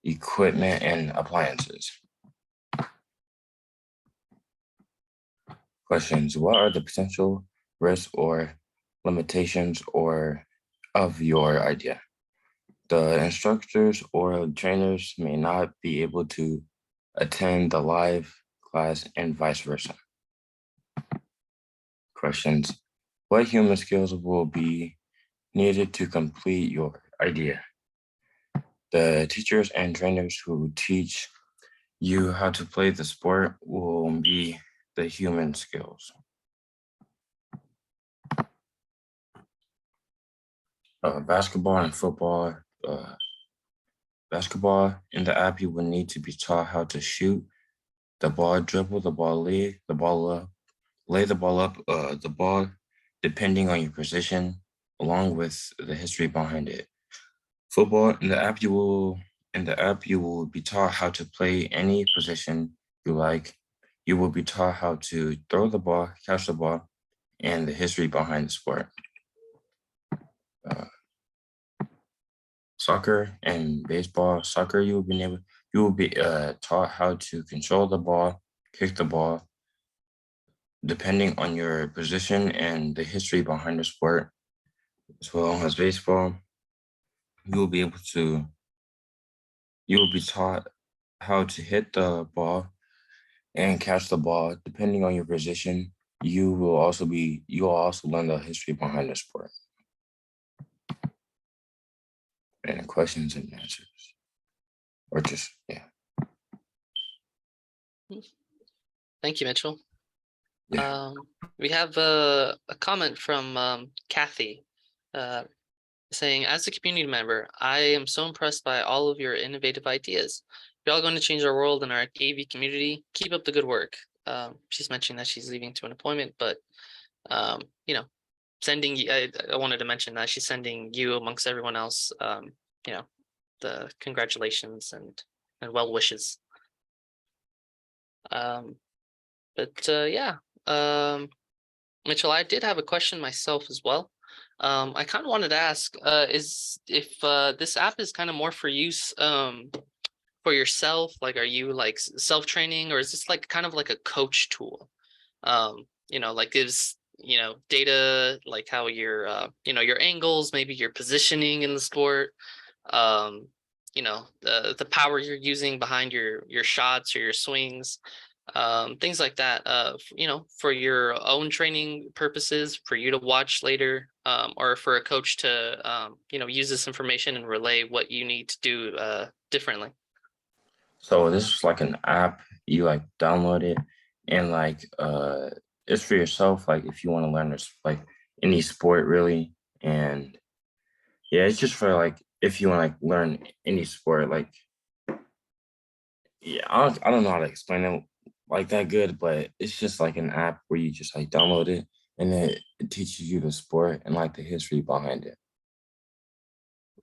equipment, and appliances. Questions. What are the potential risks or limitations of your idea? The instructors or trainers may not be able to attend the live class and vice versa. Questions. What human skills will be needed to complete your idea? The teachers and trainers who teach you how to play the sport will be the human skills. Basketball and football. Basketball, in the app, you will need to be taught how to shoot the ball, dribble the ball, lay the ball up, the ball, depending on your position, along with the history behind it. Football, in the app, you will be taught how to play any position you like. You will be taught how to throw the ball, catch the ball, and the history behind the sport. Soccer and baseball. Soccer, you will be taught how to control the ball, kick the ball, depending on your position and the history behind the sport. As well as baseball, you will be taught how to hit the ball and catch the ball, depending on your position. You will also learn the history behind the sport. And questions and answers. Or just, yeah. Thank you, Mitchell. Yeah. We have a comment from Kathy saying, as a community member, I am so impressed by all of your innovative ideas. You're all going to change our world and our AV community. Keep up the good work. She's mentioning that she's leaving to an appointment, but sending I wanted to mention that she's sending you amongst everyone else, the congratulations and well wishes. Mitchell, I did have a question myself as well. I kind of wanted to ask, is if this app is kind of more for use for yourself, like are you like self-training, or is this like kind of like a coach tool? Like gives data, like how your your angles, maybe your positioning in the sport, the power you're using behind your shots or your swings, things like that, for your own training purposes, for you to watch later, or for a coach to use this information and relay what you need to do differently. So this is like an app, you like download it and like it's for yourself, like if you want to learn this like any sport really. And yeah, it's just for like if you want to like learn any sport, like yeah, I don't know how to explain it like that good, but it's just like an app where you just like download it and then it teaches you the sport and like the history behind it.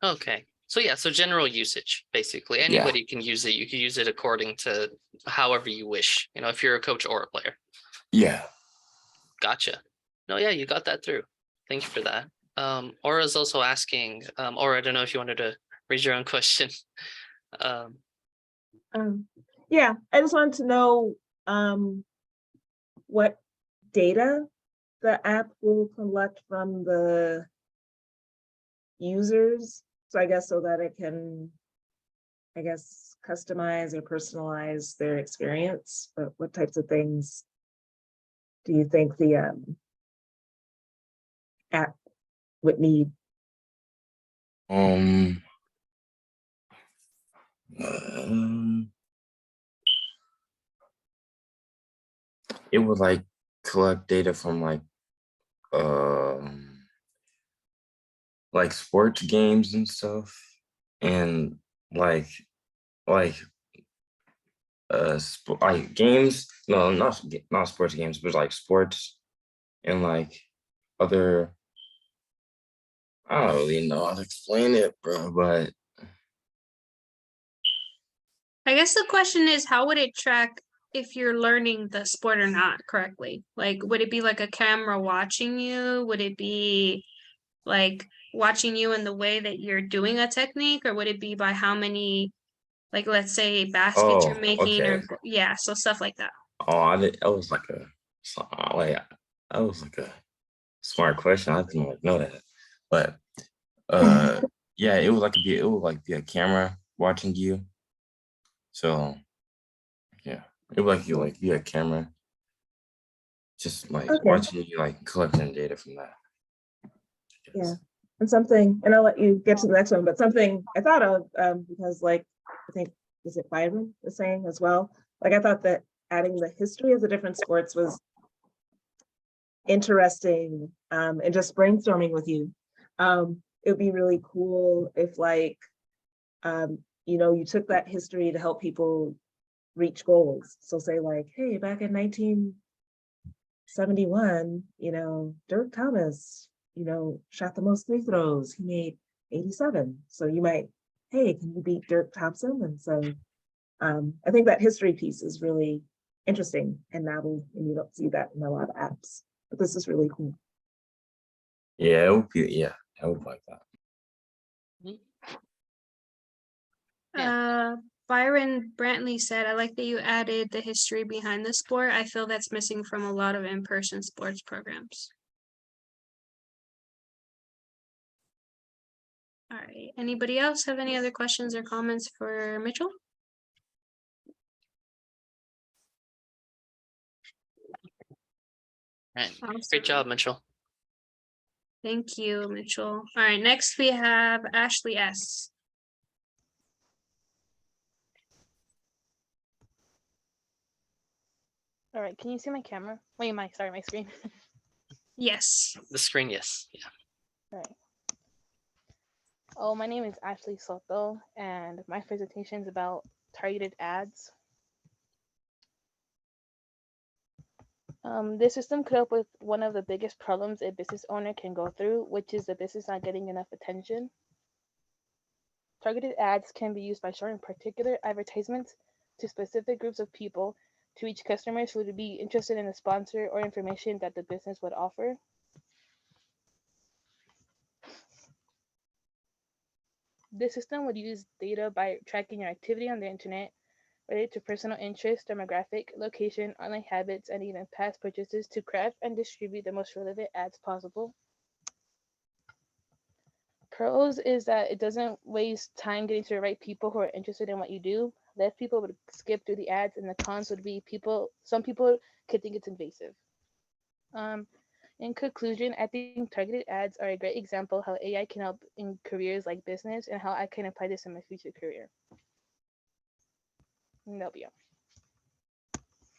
Okay. So yeah, so general usage, basically. Yeah. Anybody can use it. You can use it according to however you wish, you know, if you're a coach or a player. Yeah. Gotcha. No, yeah, you got that through. Thank you for that. Aura's also asking, Aura, I don't know if you wanted to raise your own question. Yeah, I just wanted to know what data the app will collect from the users. So I guess so that it can, I guess, customize or personalize their experience. But what types of things do you think the app would need? Um, it would like collect data from like sports games and stuff, and like like like games. No, not sports games, but like sports and like other. I don't really know how to explain it, bro. But I guess the question is, how would it track if you're learning the sport or not correctly? Like, would it be like a camera watching you? Would it be like watching you in the way that you're doing a technique, or would it be by how many, like, let's say baskets you're oh, making, or okay. yeah, so stuff like that. Oh, I did. That was like that was like a smart question. I didn't like know that, but yeah, it would like be a camera watching you. So yeah, it would like be a camera just like Okay. watching you like collecting data from that. Yeah, and something, and I'll let you get to the next one, but something I thought of, because like, I think, is it Byron was saying as well? Like, I thought that adding the history of the different sports was interesting, and just brainstorming with you. It would be really cool if like, you know, you took that history to help people reach goals. So say like, hey, back in 1971, you know, Dirk Thomas, you know, shot the most free throws. He made 87. So you might, hey, can you beat Dirk Thompson? And so I think that history piece is really interesting and novel, and you don't see that in a lot of apps. But this is really cool. Yeah, it would be. Yeah, I would like that. Byron Brantley said, I like that you added the history behind the sport. I feel that's missing from a lot of in-person sports programs. All right, anybody else have any other questions or comments for Mitchell? Right. Awesome. Great job, Mitchell. Thank you, Mitchell. All right, next we have Ashley S. All right, can you see my camera? Wait, my screen. Yes. The screen, yes. Yeah. All right. Oh, my name is Ashley Soto, and my presentation is about targeted ads. This system could help with one of the biggest problems a business owner can go through, which is the business not getting enough attention. Targeted ads can be used by showing particular advertisements to specific groups of people to reach customers who would be interested in the sponsor or information that the business would offer. This system would use data by tracking your activity on the internet related to personal interest, demographic, location, online habits, and even past purchases to craft and distribute the most relevant ads possible. Pros is that it doesn't waste time getting to the right people who are interested in what you do. Less people would skip through the ads, and the cons would be some people could think it's invasive. In conclusion, I think targeted ads are a great example how AI can help in careers like business and how I can apply this in my future career. and they'll be up.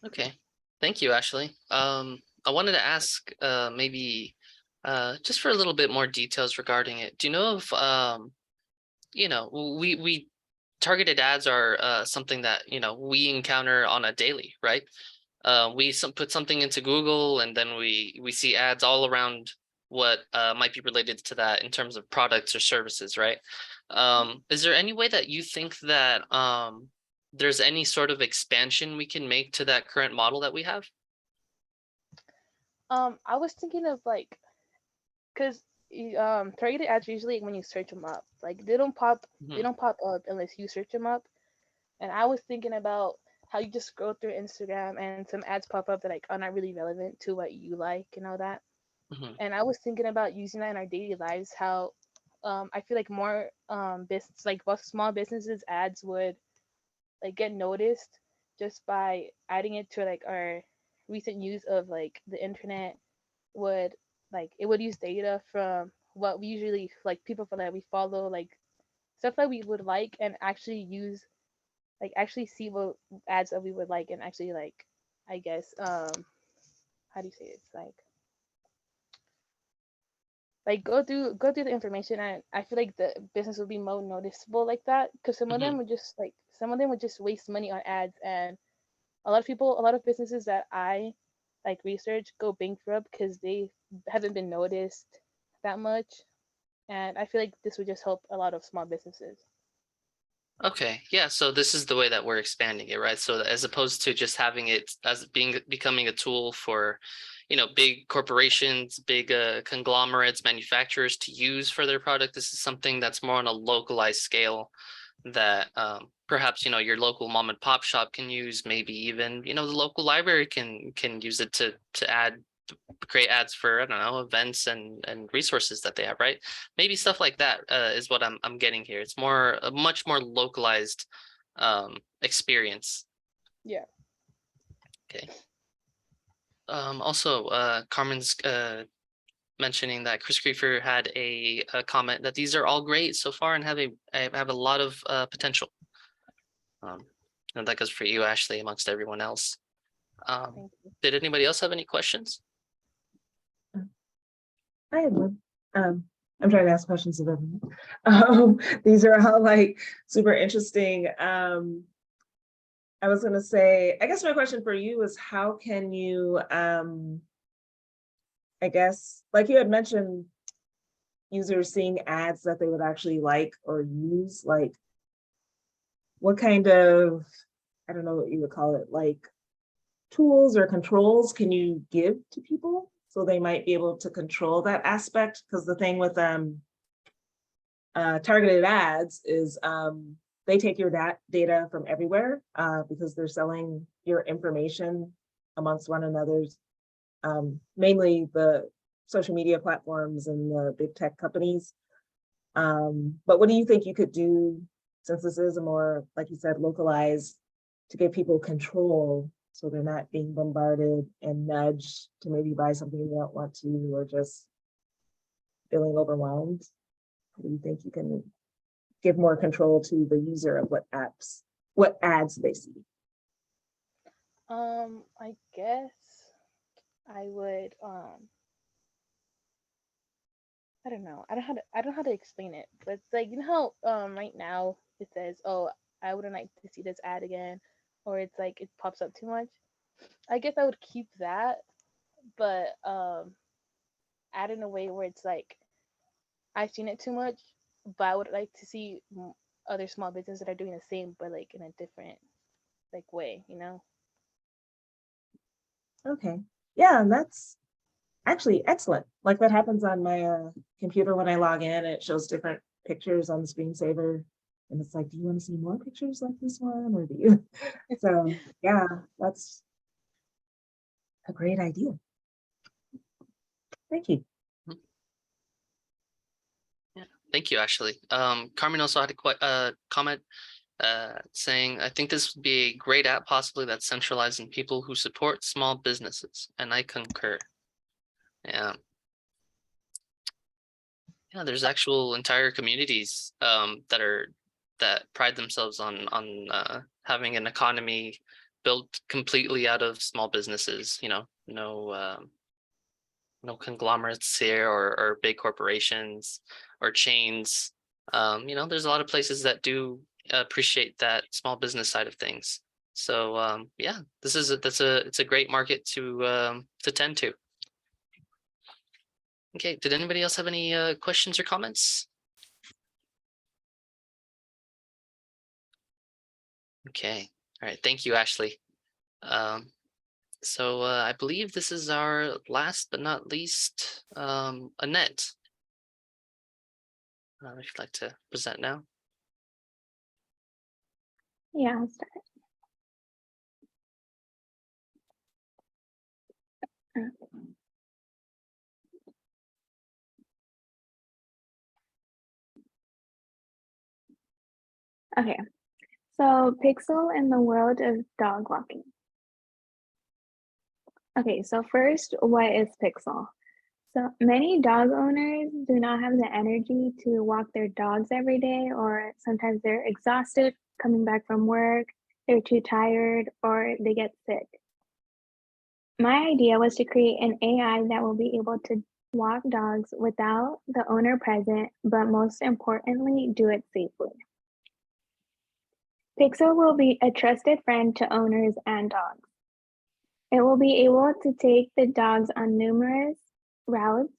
Okay, thank you, Ashley. I wanted to ask, maybe, just for a little bit more details regarding it. Do you know if, you know, we targeted ads are something that, you know, we encounter on a daily, right? We put something into Google and then we see ads all around what might be related to that in terms of products or services, right? Is there any way that you think that there's any sort of expansion we can make to that current model that we have? I was thinking of like, cause targeted ads usually when you search them up, like they don't pop up unless you search them up. And I was thinking about how you just scroll through Instagram and some ads pop up that like are not really relevant to what you like and all that. Mhm. And I was thinking about using that in our daily lives. How I feel like more business like small businesses ads would like get noticed just by adding it to like our recent use of like the internet would like it would use data from what we usually like people that we follow, like stuff that we would like, and actually use like actually see what ads that we would like, and actually like I guess how do you say it? It's like go through the information, and I feel like the business would be more noticeable like that, because some of them would just waste money on ads, and a lot of businesses that I like research go bankrupt because they haven't been noticed that much, and I feel like this would just help a lot of small businesses. Okay, yeah, so this is the way that we're expanding it, right? So as opposed to just having it as becoming a tool for, you know, big corporations, big conglomerates, manufacturers to use for their product, this is something that's more on a localized scale that perhaps, you know, your local mom and pop shop can use, maybe even, you know, the local library can use it to create ads for, I don't know, events and resources that they have, right? Maybe stuff like that is what I'm getting here. It's more a much more localized experience. Yeah. Okay. Also, Carmen's mentioning that Chris Creefer had a comment that these are all great so far and have a lot of potential. And that goes for you, Ashley, amongst everyone else. Thank you. Did anybody else have any questions? I had one. I'm trying to ask questions of everyone. These are all like super interesting. I was gonna say, I guess my question for you is how can you, I guess, like you had mentioned, users seeing ads that they would actually like or use, like what kind of, I don't know what you would call it, like tools or controls can you give to people so they might be able to control that aspect? Because the thing with targeted ads is they take your data from everywhere because they're selling your information amongst one another's, mainly the social media platforms and the big tech companies. But what do you think you could do, since this is a more, like you said, localized, to give people control so they're not being bombarded and nudged to maybe buy something they don't want to, or just feeling overwhelmed? How do you think you can give more control to the user of what ads they see? I guess I would I don't know. I don't know how to explain it, but it's like, you know how right now it says, "Oh, I wouldn't like to see this ad again," or it's like it pops up too much. I guess I would keep that, but add in a way where it's like I've seen it too much, but I would like to see other small businesses that are doing the same, but like in a different like way, you know? Okay. Yeah, and that's actually excellent. Like that happens on my computer when I log in. It shows different pictures on the screensaver. And it's like, do you want to see more pictures like this one? Or do you? So yeah, that's a great idea. Thank you. Yeah, thank you, Ashley. Carmen also had a comment saying, I think this would be a great app, possibly that's centralizing people who support small businesses. And I concur. Yeah. Yeah, there's actual entire communities that are that pride themselves on having an economy built completely out of small businesses. You know, no conglomerates here or big corporations or chains. You know, there's a lot of places that do appreciate that small business side of things. So yeah, it's a great market to tend to. Okay, did anybody else have any questions or comments? Okay, all right, thank you, Ashley. So I believe this is our last but not least, Annette. If you'd like to present now. Yeah, I'll start. Okay, so Pixel in the world of dog walking. Okay, so first, what is Pixel? So many dog owners do not have the energy to walk their dogs every day, or sometimes they're exhausted coming back from work, they're too tired, or they get sick. My idea was to create an AI that will be able to walk dogs without the owner present, but most importantly, do it safely. Pixel will be a trusted friend to owners and dogs. It will be able to take the dogs on numerous routes,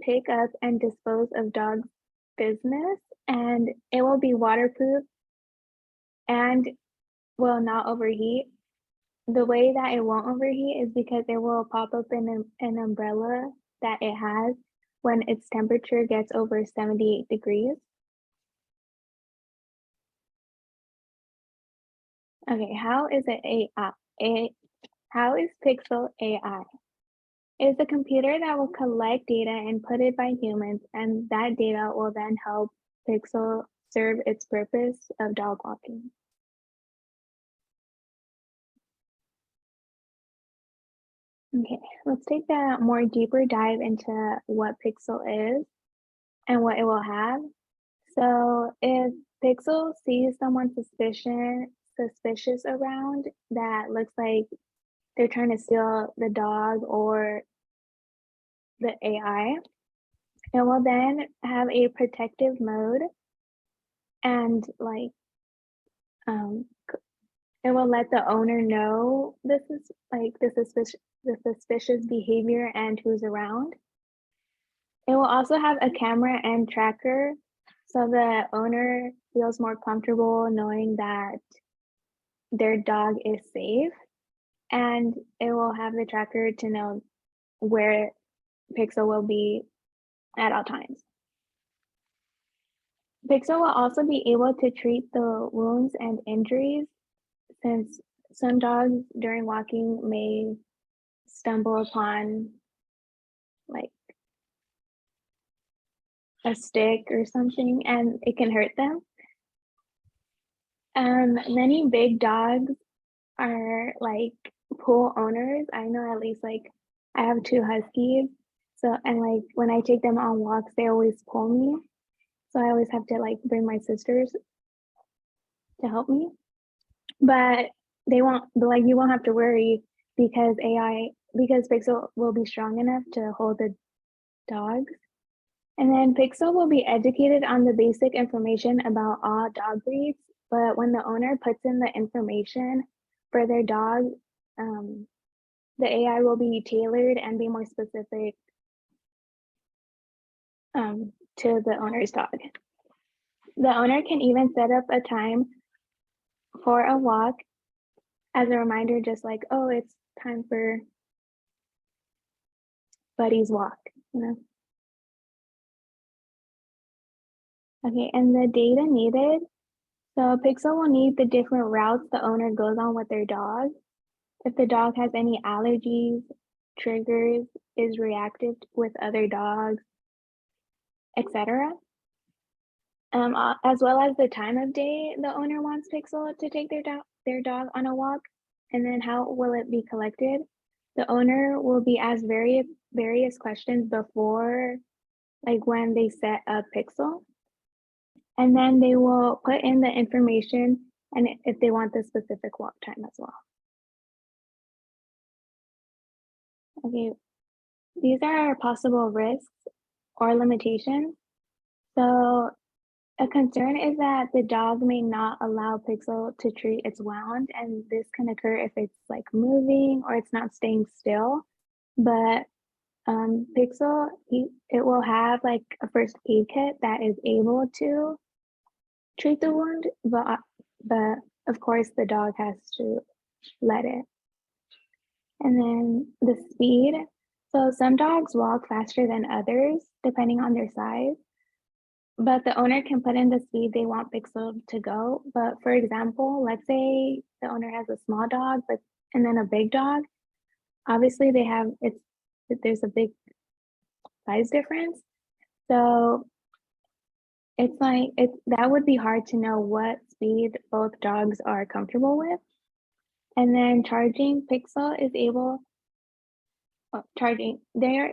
pick up and dispose of dogs' business, and it will be waterproof and will not overheat. The way that it won't overheat is because it will pop up in an umbrella that it has when its temperature gets over 78 degrees. Okay, how is it how is Pixel AI? It's a computer that will collect data and put it by humans, and that data will then help Pixel serve its purpose of dog walking. Okay, let's take a more deeper dive into what Pixel is and what it will have. So if Pixel sees someone suspicious around that looks like they're trying to steal the dog or the AI, it will then have a protective mode and like it will let the owner know this is like the suspicious behavior and who's around. It will also have a camera and tracker so the owner feels more comfortable knowing that their dog is safe, and it will have the tracker to know where Pixel will be at all times. Pixel will also be able to treat the wounds and injuries, since some dogs during walking may stumble upon like a stick or something and it can hurt them. Many big dogs are like pool owners. I know at least like I have 2 huskies. So, and like when I take them on walks, they always pull me. So I always have to like bring my sisters to help me. But you won't have to worry because Pixel will be strong enough to hold the dogs. And then Pixel will be educated on the basic information about all dog breeds, but when the owner puts in the information for their dog, the AI will be tailored and be more specific to the owner's dog. The owner can even set up a time for a walk as a reminder, just like, oh, it's time for Buddy's walk, you know? Okay, and the data needed. So Pixel will need the different routes the owner goes on with their dog. If the dog has any allergies, triggers, is reactive with other dogs, etc. As well as the time of day the owner wants Pixel to take their dog on a walk, and then how will it be collected. The owner will be asked various questions before, like when they set up Pixel. And then they will put in the information and if they want the specific walk time as well. Okay, these are possible risks or limitations. So a concern is that the dog may not allow Pixel to treat its wound, and this can occur if it's like moving or it's not staying still. But Pixel, it will have like a first aid kit that is able to treat the wound, but of course the dog has to let it. And then the speed. So some dogs walk faster than others, depending on their size. But the owner can put in the speed they want Pixel to go. But for example, let's say the owner has a small dog, and then a big dog. Obviously, there's a big size difference. So it's like that would be hard to know what speed both dogs are comfortable with. And then charging, Pixel is able charging. We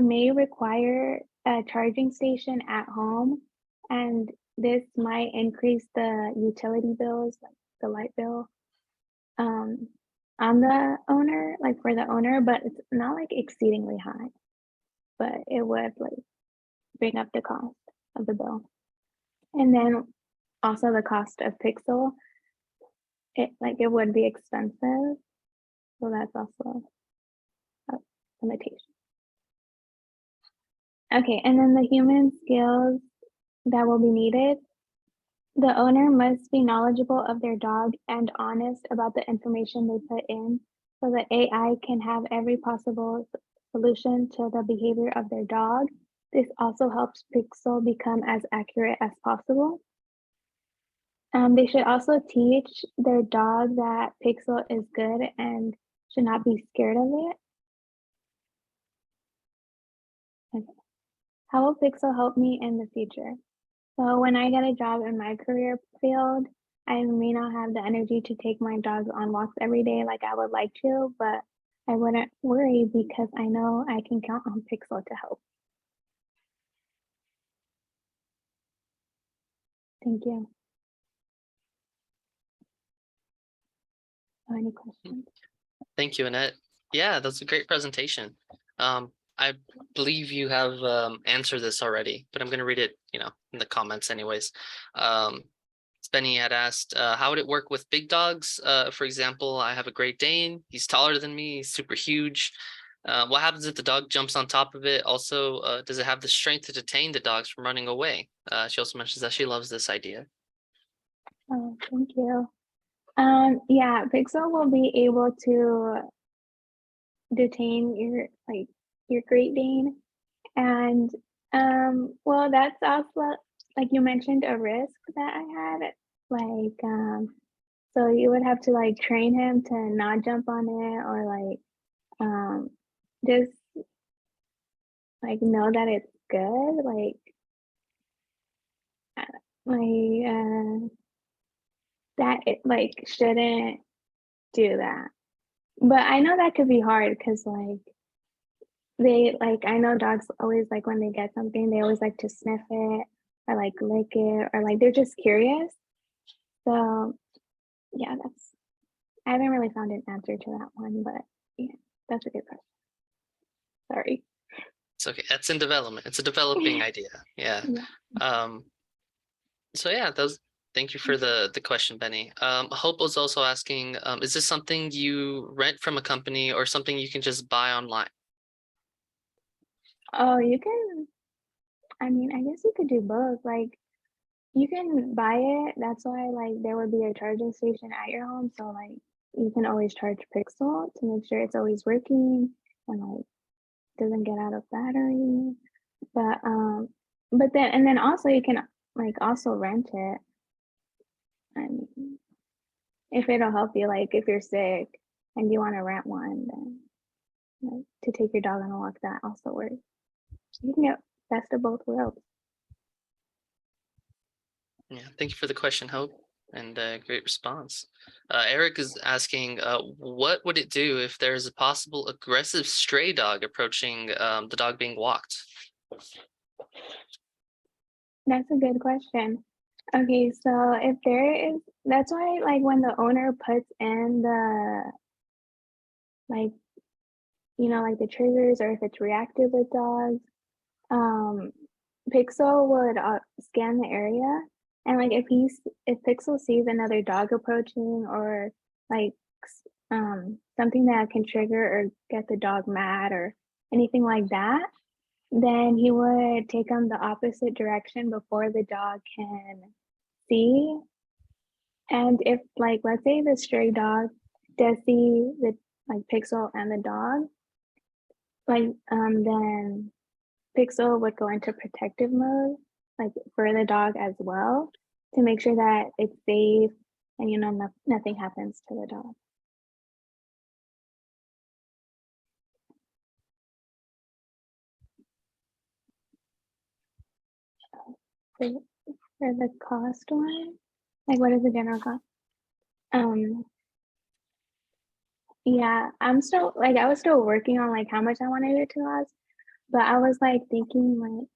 may require a charging station at home, and this might increase the utility bills, like the light bill, on the owner, like for the owner, but it's not like exceedingly high, but it would like bring up the cost of the bill. And then also the cost of Pixel, it would be expensive, so that's also a limitation. Okay, and then the human skills that will be needed. The owner must be knowledgeable of their dog and honest about the information they put in so that AI can have every possible solution to the behavior of their dog. This also helps Pixel become as accurate as possible. They should also teach their dog that Pixel is good and should not be scared of it. Okay. How will Pixel help me in the future? So when I get a job in my career field, I may not have the energy to take my dogs on walks every day like I would like to, but I wouldn't worry because I know I can count on Pixel to help. Thank you. Any questions? Thank you, Annette. Yeah, that's a great presentation. I believe you have answered this already, but I'm going to read it, in the comments anyways. Benny had asked, how would it work with big dogs? For example, I have a Great Dane. He's taller than me. He's super huge. What happens if the dog jumps on top of it? Also, does it have the strength to detain the dogs from running away? She also mentions that she loves this idea. Oh, thank you. Yeah, Pixel will be able to detain your Great Dane, and well, that's also, like you mentioned, a risk that I had. So you would have to like train him to not jump on it, or just like know that it's good, that it like shouldn't do that. But I know that could be hard because I know dogs always like when they get something, they always like to sniff it or like lick it, or like they're just curious. So yeah, I haven't really found an answer to that one, but yeah, that's a good question. Sorry. It's okay. That's in development. It's a developing idea. Yeah. So yeah, thank you for the question, Benny. Hope was also asking, is this something you rent from a company or something you can just buy online? Oh, you can, I mean, I guess you could do both. Like you can buy it. That's why there would be a charging station at your home. So you can always charge Pixel to make sure it's always working and doesn't get out of battery. But then also you can also rent it. I mean, if it'll help you, if you're sick and you want to rent one, then to take your dog on a walk, that also works. You can get best of both worlds. Yeah, thank you for the question, Hope, and great response. Eric is asking, what would it do if there's a possible aggressive stray dog approaching the dog being walked? That's a good question. Okay, so if there is, that's why like when the owner puts in the like, you know, like the triggers or if it's reactive with dogs, um, Pixel would scan the area, and like if Pixel sees another dog approaching or like something that can trigger or get the dog mad or anything like that, then he would take them the opposite direction before the dog can see. And if like let's say the stray dog does see the like Pixel and the dog, like then Pixel would go into protective mode, like for the dog as well, to make sure that it's safe and you know nothing happens to the dog. For the cost one, like what is the general cost? Yeah, I'm still like I was still working on like how much I wanted it to cost, but I was like thinking like,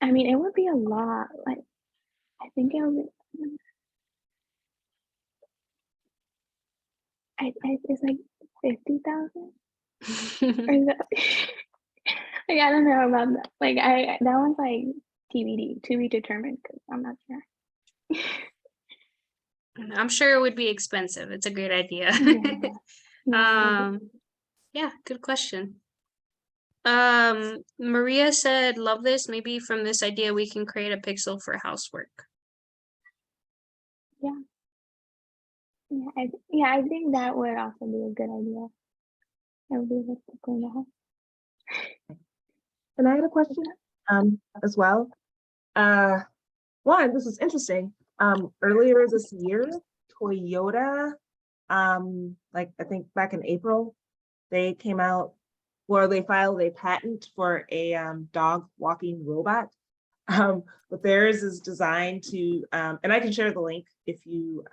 I mean, it would be a lot. Like I think it would be, it's like 50,000 or is that, like I don't know about that. Like that one's like TBD, to be determined, because I'm not sure. I'm sure it would be expensive. It's a great idea. Yeah. Yeah, good question. Maria said, love this. Maybe from this idea we can create a pixel for housework. Yeah, I think that would also be a good idea. It would be like to clean the house. And I had a question as well. One, this is interesting. Earlier this year, Toyota, like I think back in April, they came out where they filed a patent for a dog walking robot. But theirs is designed to, and I can share the link if you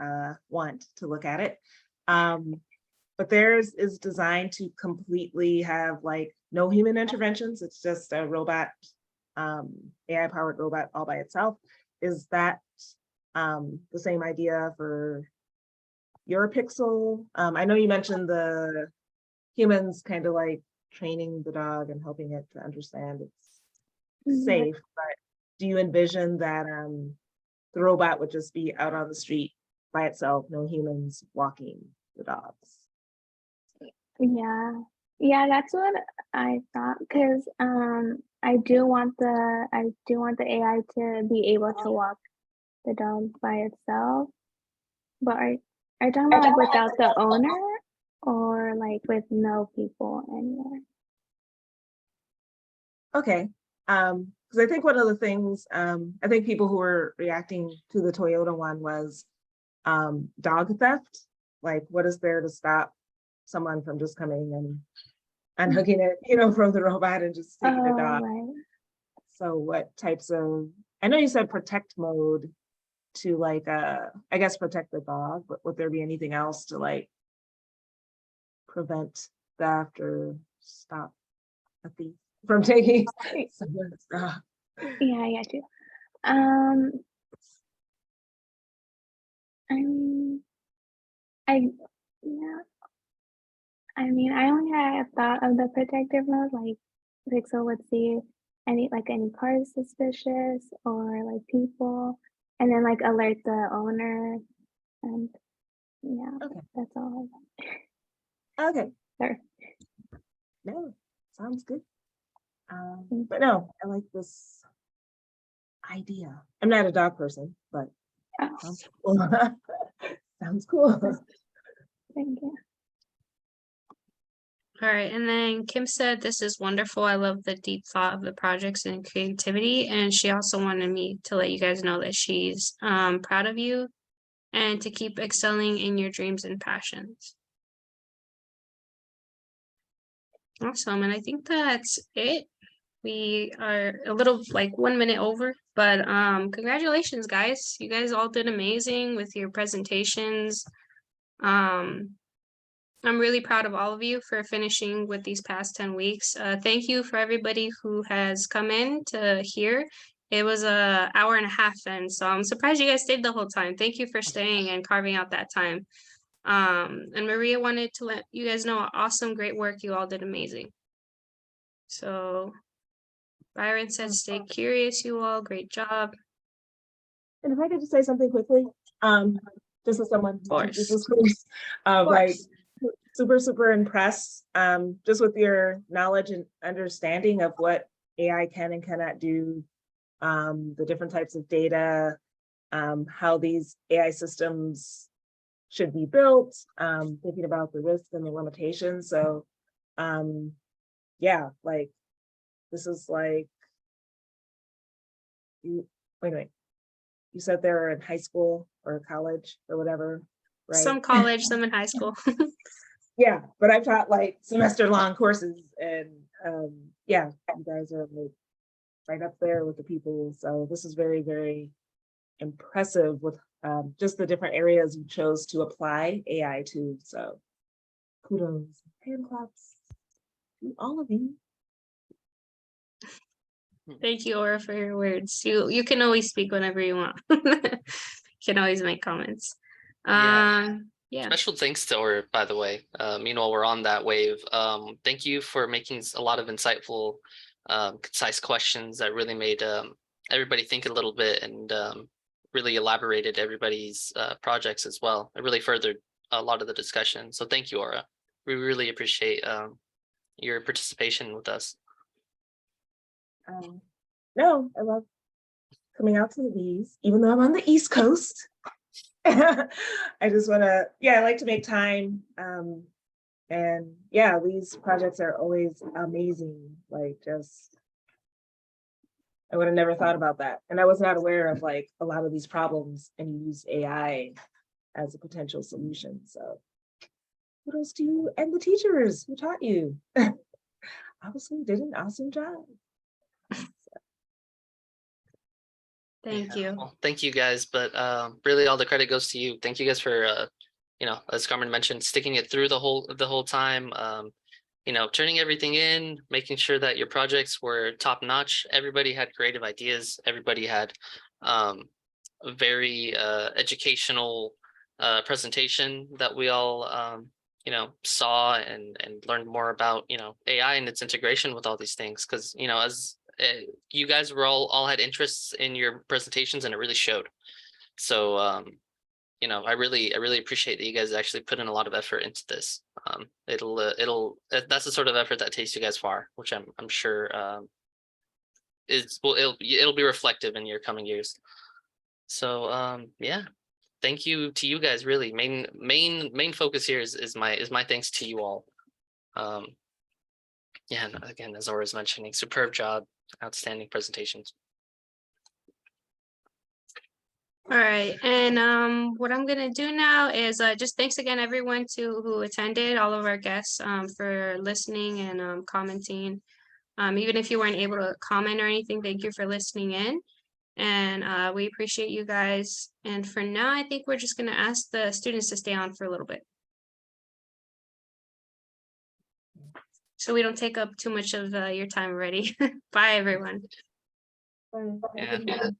want to look at it. But theirs is designed to completely have like no human interventions. It's just a robot, AI powered robot all by itself. Is that the same idea for your Pixel? I know you mentioned the humans kind of like training the dog and helping it to understand it's safe, but do you envision that the robot would just be out on the street by itself, no humans walking the dogs? Yeah, that's what I thought, because I do want the AI to be able to walk the dog by itself. But are you talking about like without the owner or like with no people anywhere? Okay. Because I think one of the things, I think people who were reacting to the Toyota one was dog theft. Like, what is there to stop someone from just coming and unhooking it, you know, from the robot and just taking the dog? Right. So what types of, I know you said protect mode to like, I guess protect the dog, but would there be anything else to like prevent theft or stop a thief from taking someone's dog? Yeah, I got you. I mean, yeah. I mean, I only had thought of the protective mode, like Pixel would see any cars suspicious or like people, and then like alert the owner, and yeah, Okay. that's all. Okay. Sure. No, sounds good. But no, I like this idea. I'm not a dog person, but sounds cool. Sounds cool. Thank you. All right, and then Kim said, this is wonderful. I love the deep thought of the projects and creativity. And she also wanted me to let you guys know that she's proud of you and to keep excelling in your dreams and passions. Awesome, and I think that's it. We are a little like 1 minute over, but congratulations, guys. You guys all did amazing with your presentations. I'm really proud of all of you for finishing with these past 10 weeks. Thank you for everybody who has come in to hear. it was a hour and a half then, so I'm surprised you guys stayed the whole time. Thank you for staying and carving out that time. And Maria wanted to let you guys know, awesome, great work. You all did amazing. So Byron said, stay curious, you all, great job. And if I could just say something quickly, just as someone course. this is like super impressed just with your knowledge and understanding of what AI can and cannot do, the different types of data, how these AI systems should be built, thinking about the risks and the limitations. So yeah, like this is like you wait. You said they were in high school or college or whatever, right? Some college, some in high school. Yeah, but I've taught like semester-long courses, and yeah, you guys are like right up there with the people. So this is very impressive with just the different areas you chose to apply AI to. So kudos, hand claps to all of you. Thank you, Aura, for your words. You can always speak whenever you want. You can always make comments. Yeah. Special thanks to Aura, by the way. Meanwhile, we're on that wave. Thank you for making a lot of insightful, concise questions that really made everybody think a little bit and really elaborated everybody's projects as well. It really furthered a lot of the discussion. So thank you, Aura. We really appreciate your participation with us. No, I love coming out to the B's, even though I'm on the East Coast. I just want to, I like to make time. And yeah, these projects are always amazing. Like I would have never thought about that. And I was not aware of like a lot of these problems and use AI as a potential solution. So kudos to you and the teachers who taught you. Obviously did an awesome job. Thank you. Well, thank you guys, but really all the credit goes to you. Thank you guys for as Carmen mentioned, sticking it through the whole time, turning everything in, making sure that your projects were top notch. Everybody had creative ideas. Everybody had a very educational presentation that we all saw and learned more about AI and its integration with all these things, because as you guys were all had interests in your presentations, and it really showed. So I really appreciate that you guys actually put in a lot of effort into this. That's the sort of effort that takes you guys far, which I'm sure it'll be reflective in your coming years. So yeah, thank you to you guys. Really, main focus here is my thanks to you all. Yeah, and again, as Aura was mentioning, superb job, outstanding presentations. All right, and what I'm gonna do now is just thanks again everyone who attended, all of our guests for listening and commenting. Even if you weren't able to comment or anything, thank you for listening in, and we appreciate you guys. And for now, I think we're just gonna ask the students to stay on for a little bit, so we don't take up too much of your time already. Bye, everyone. Bye. Yeah.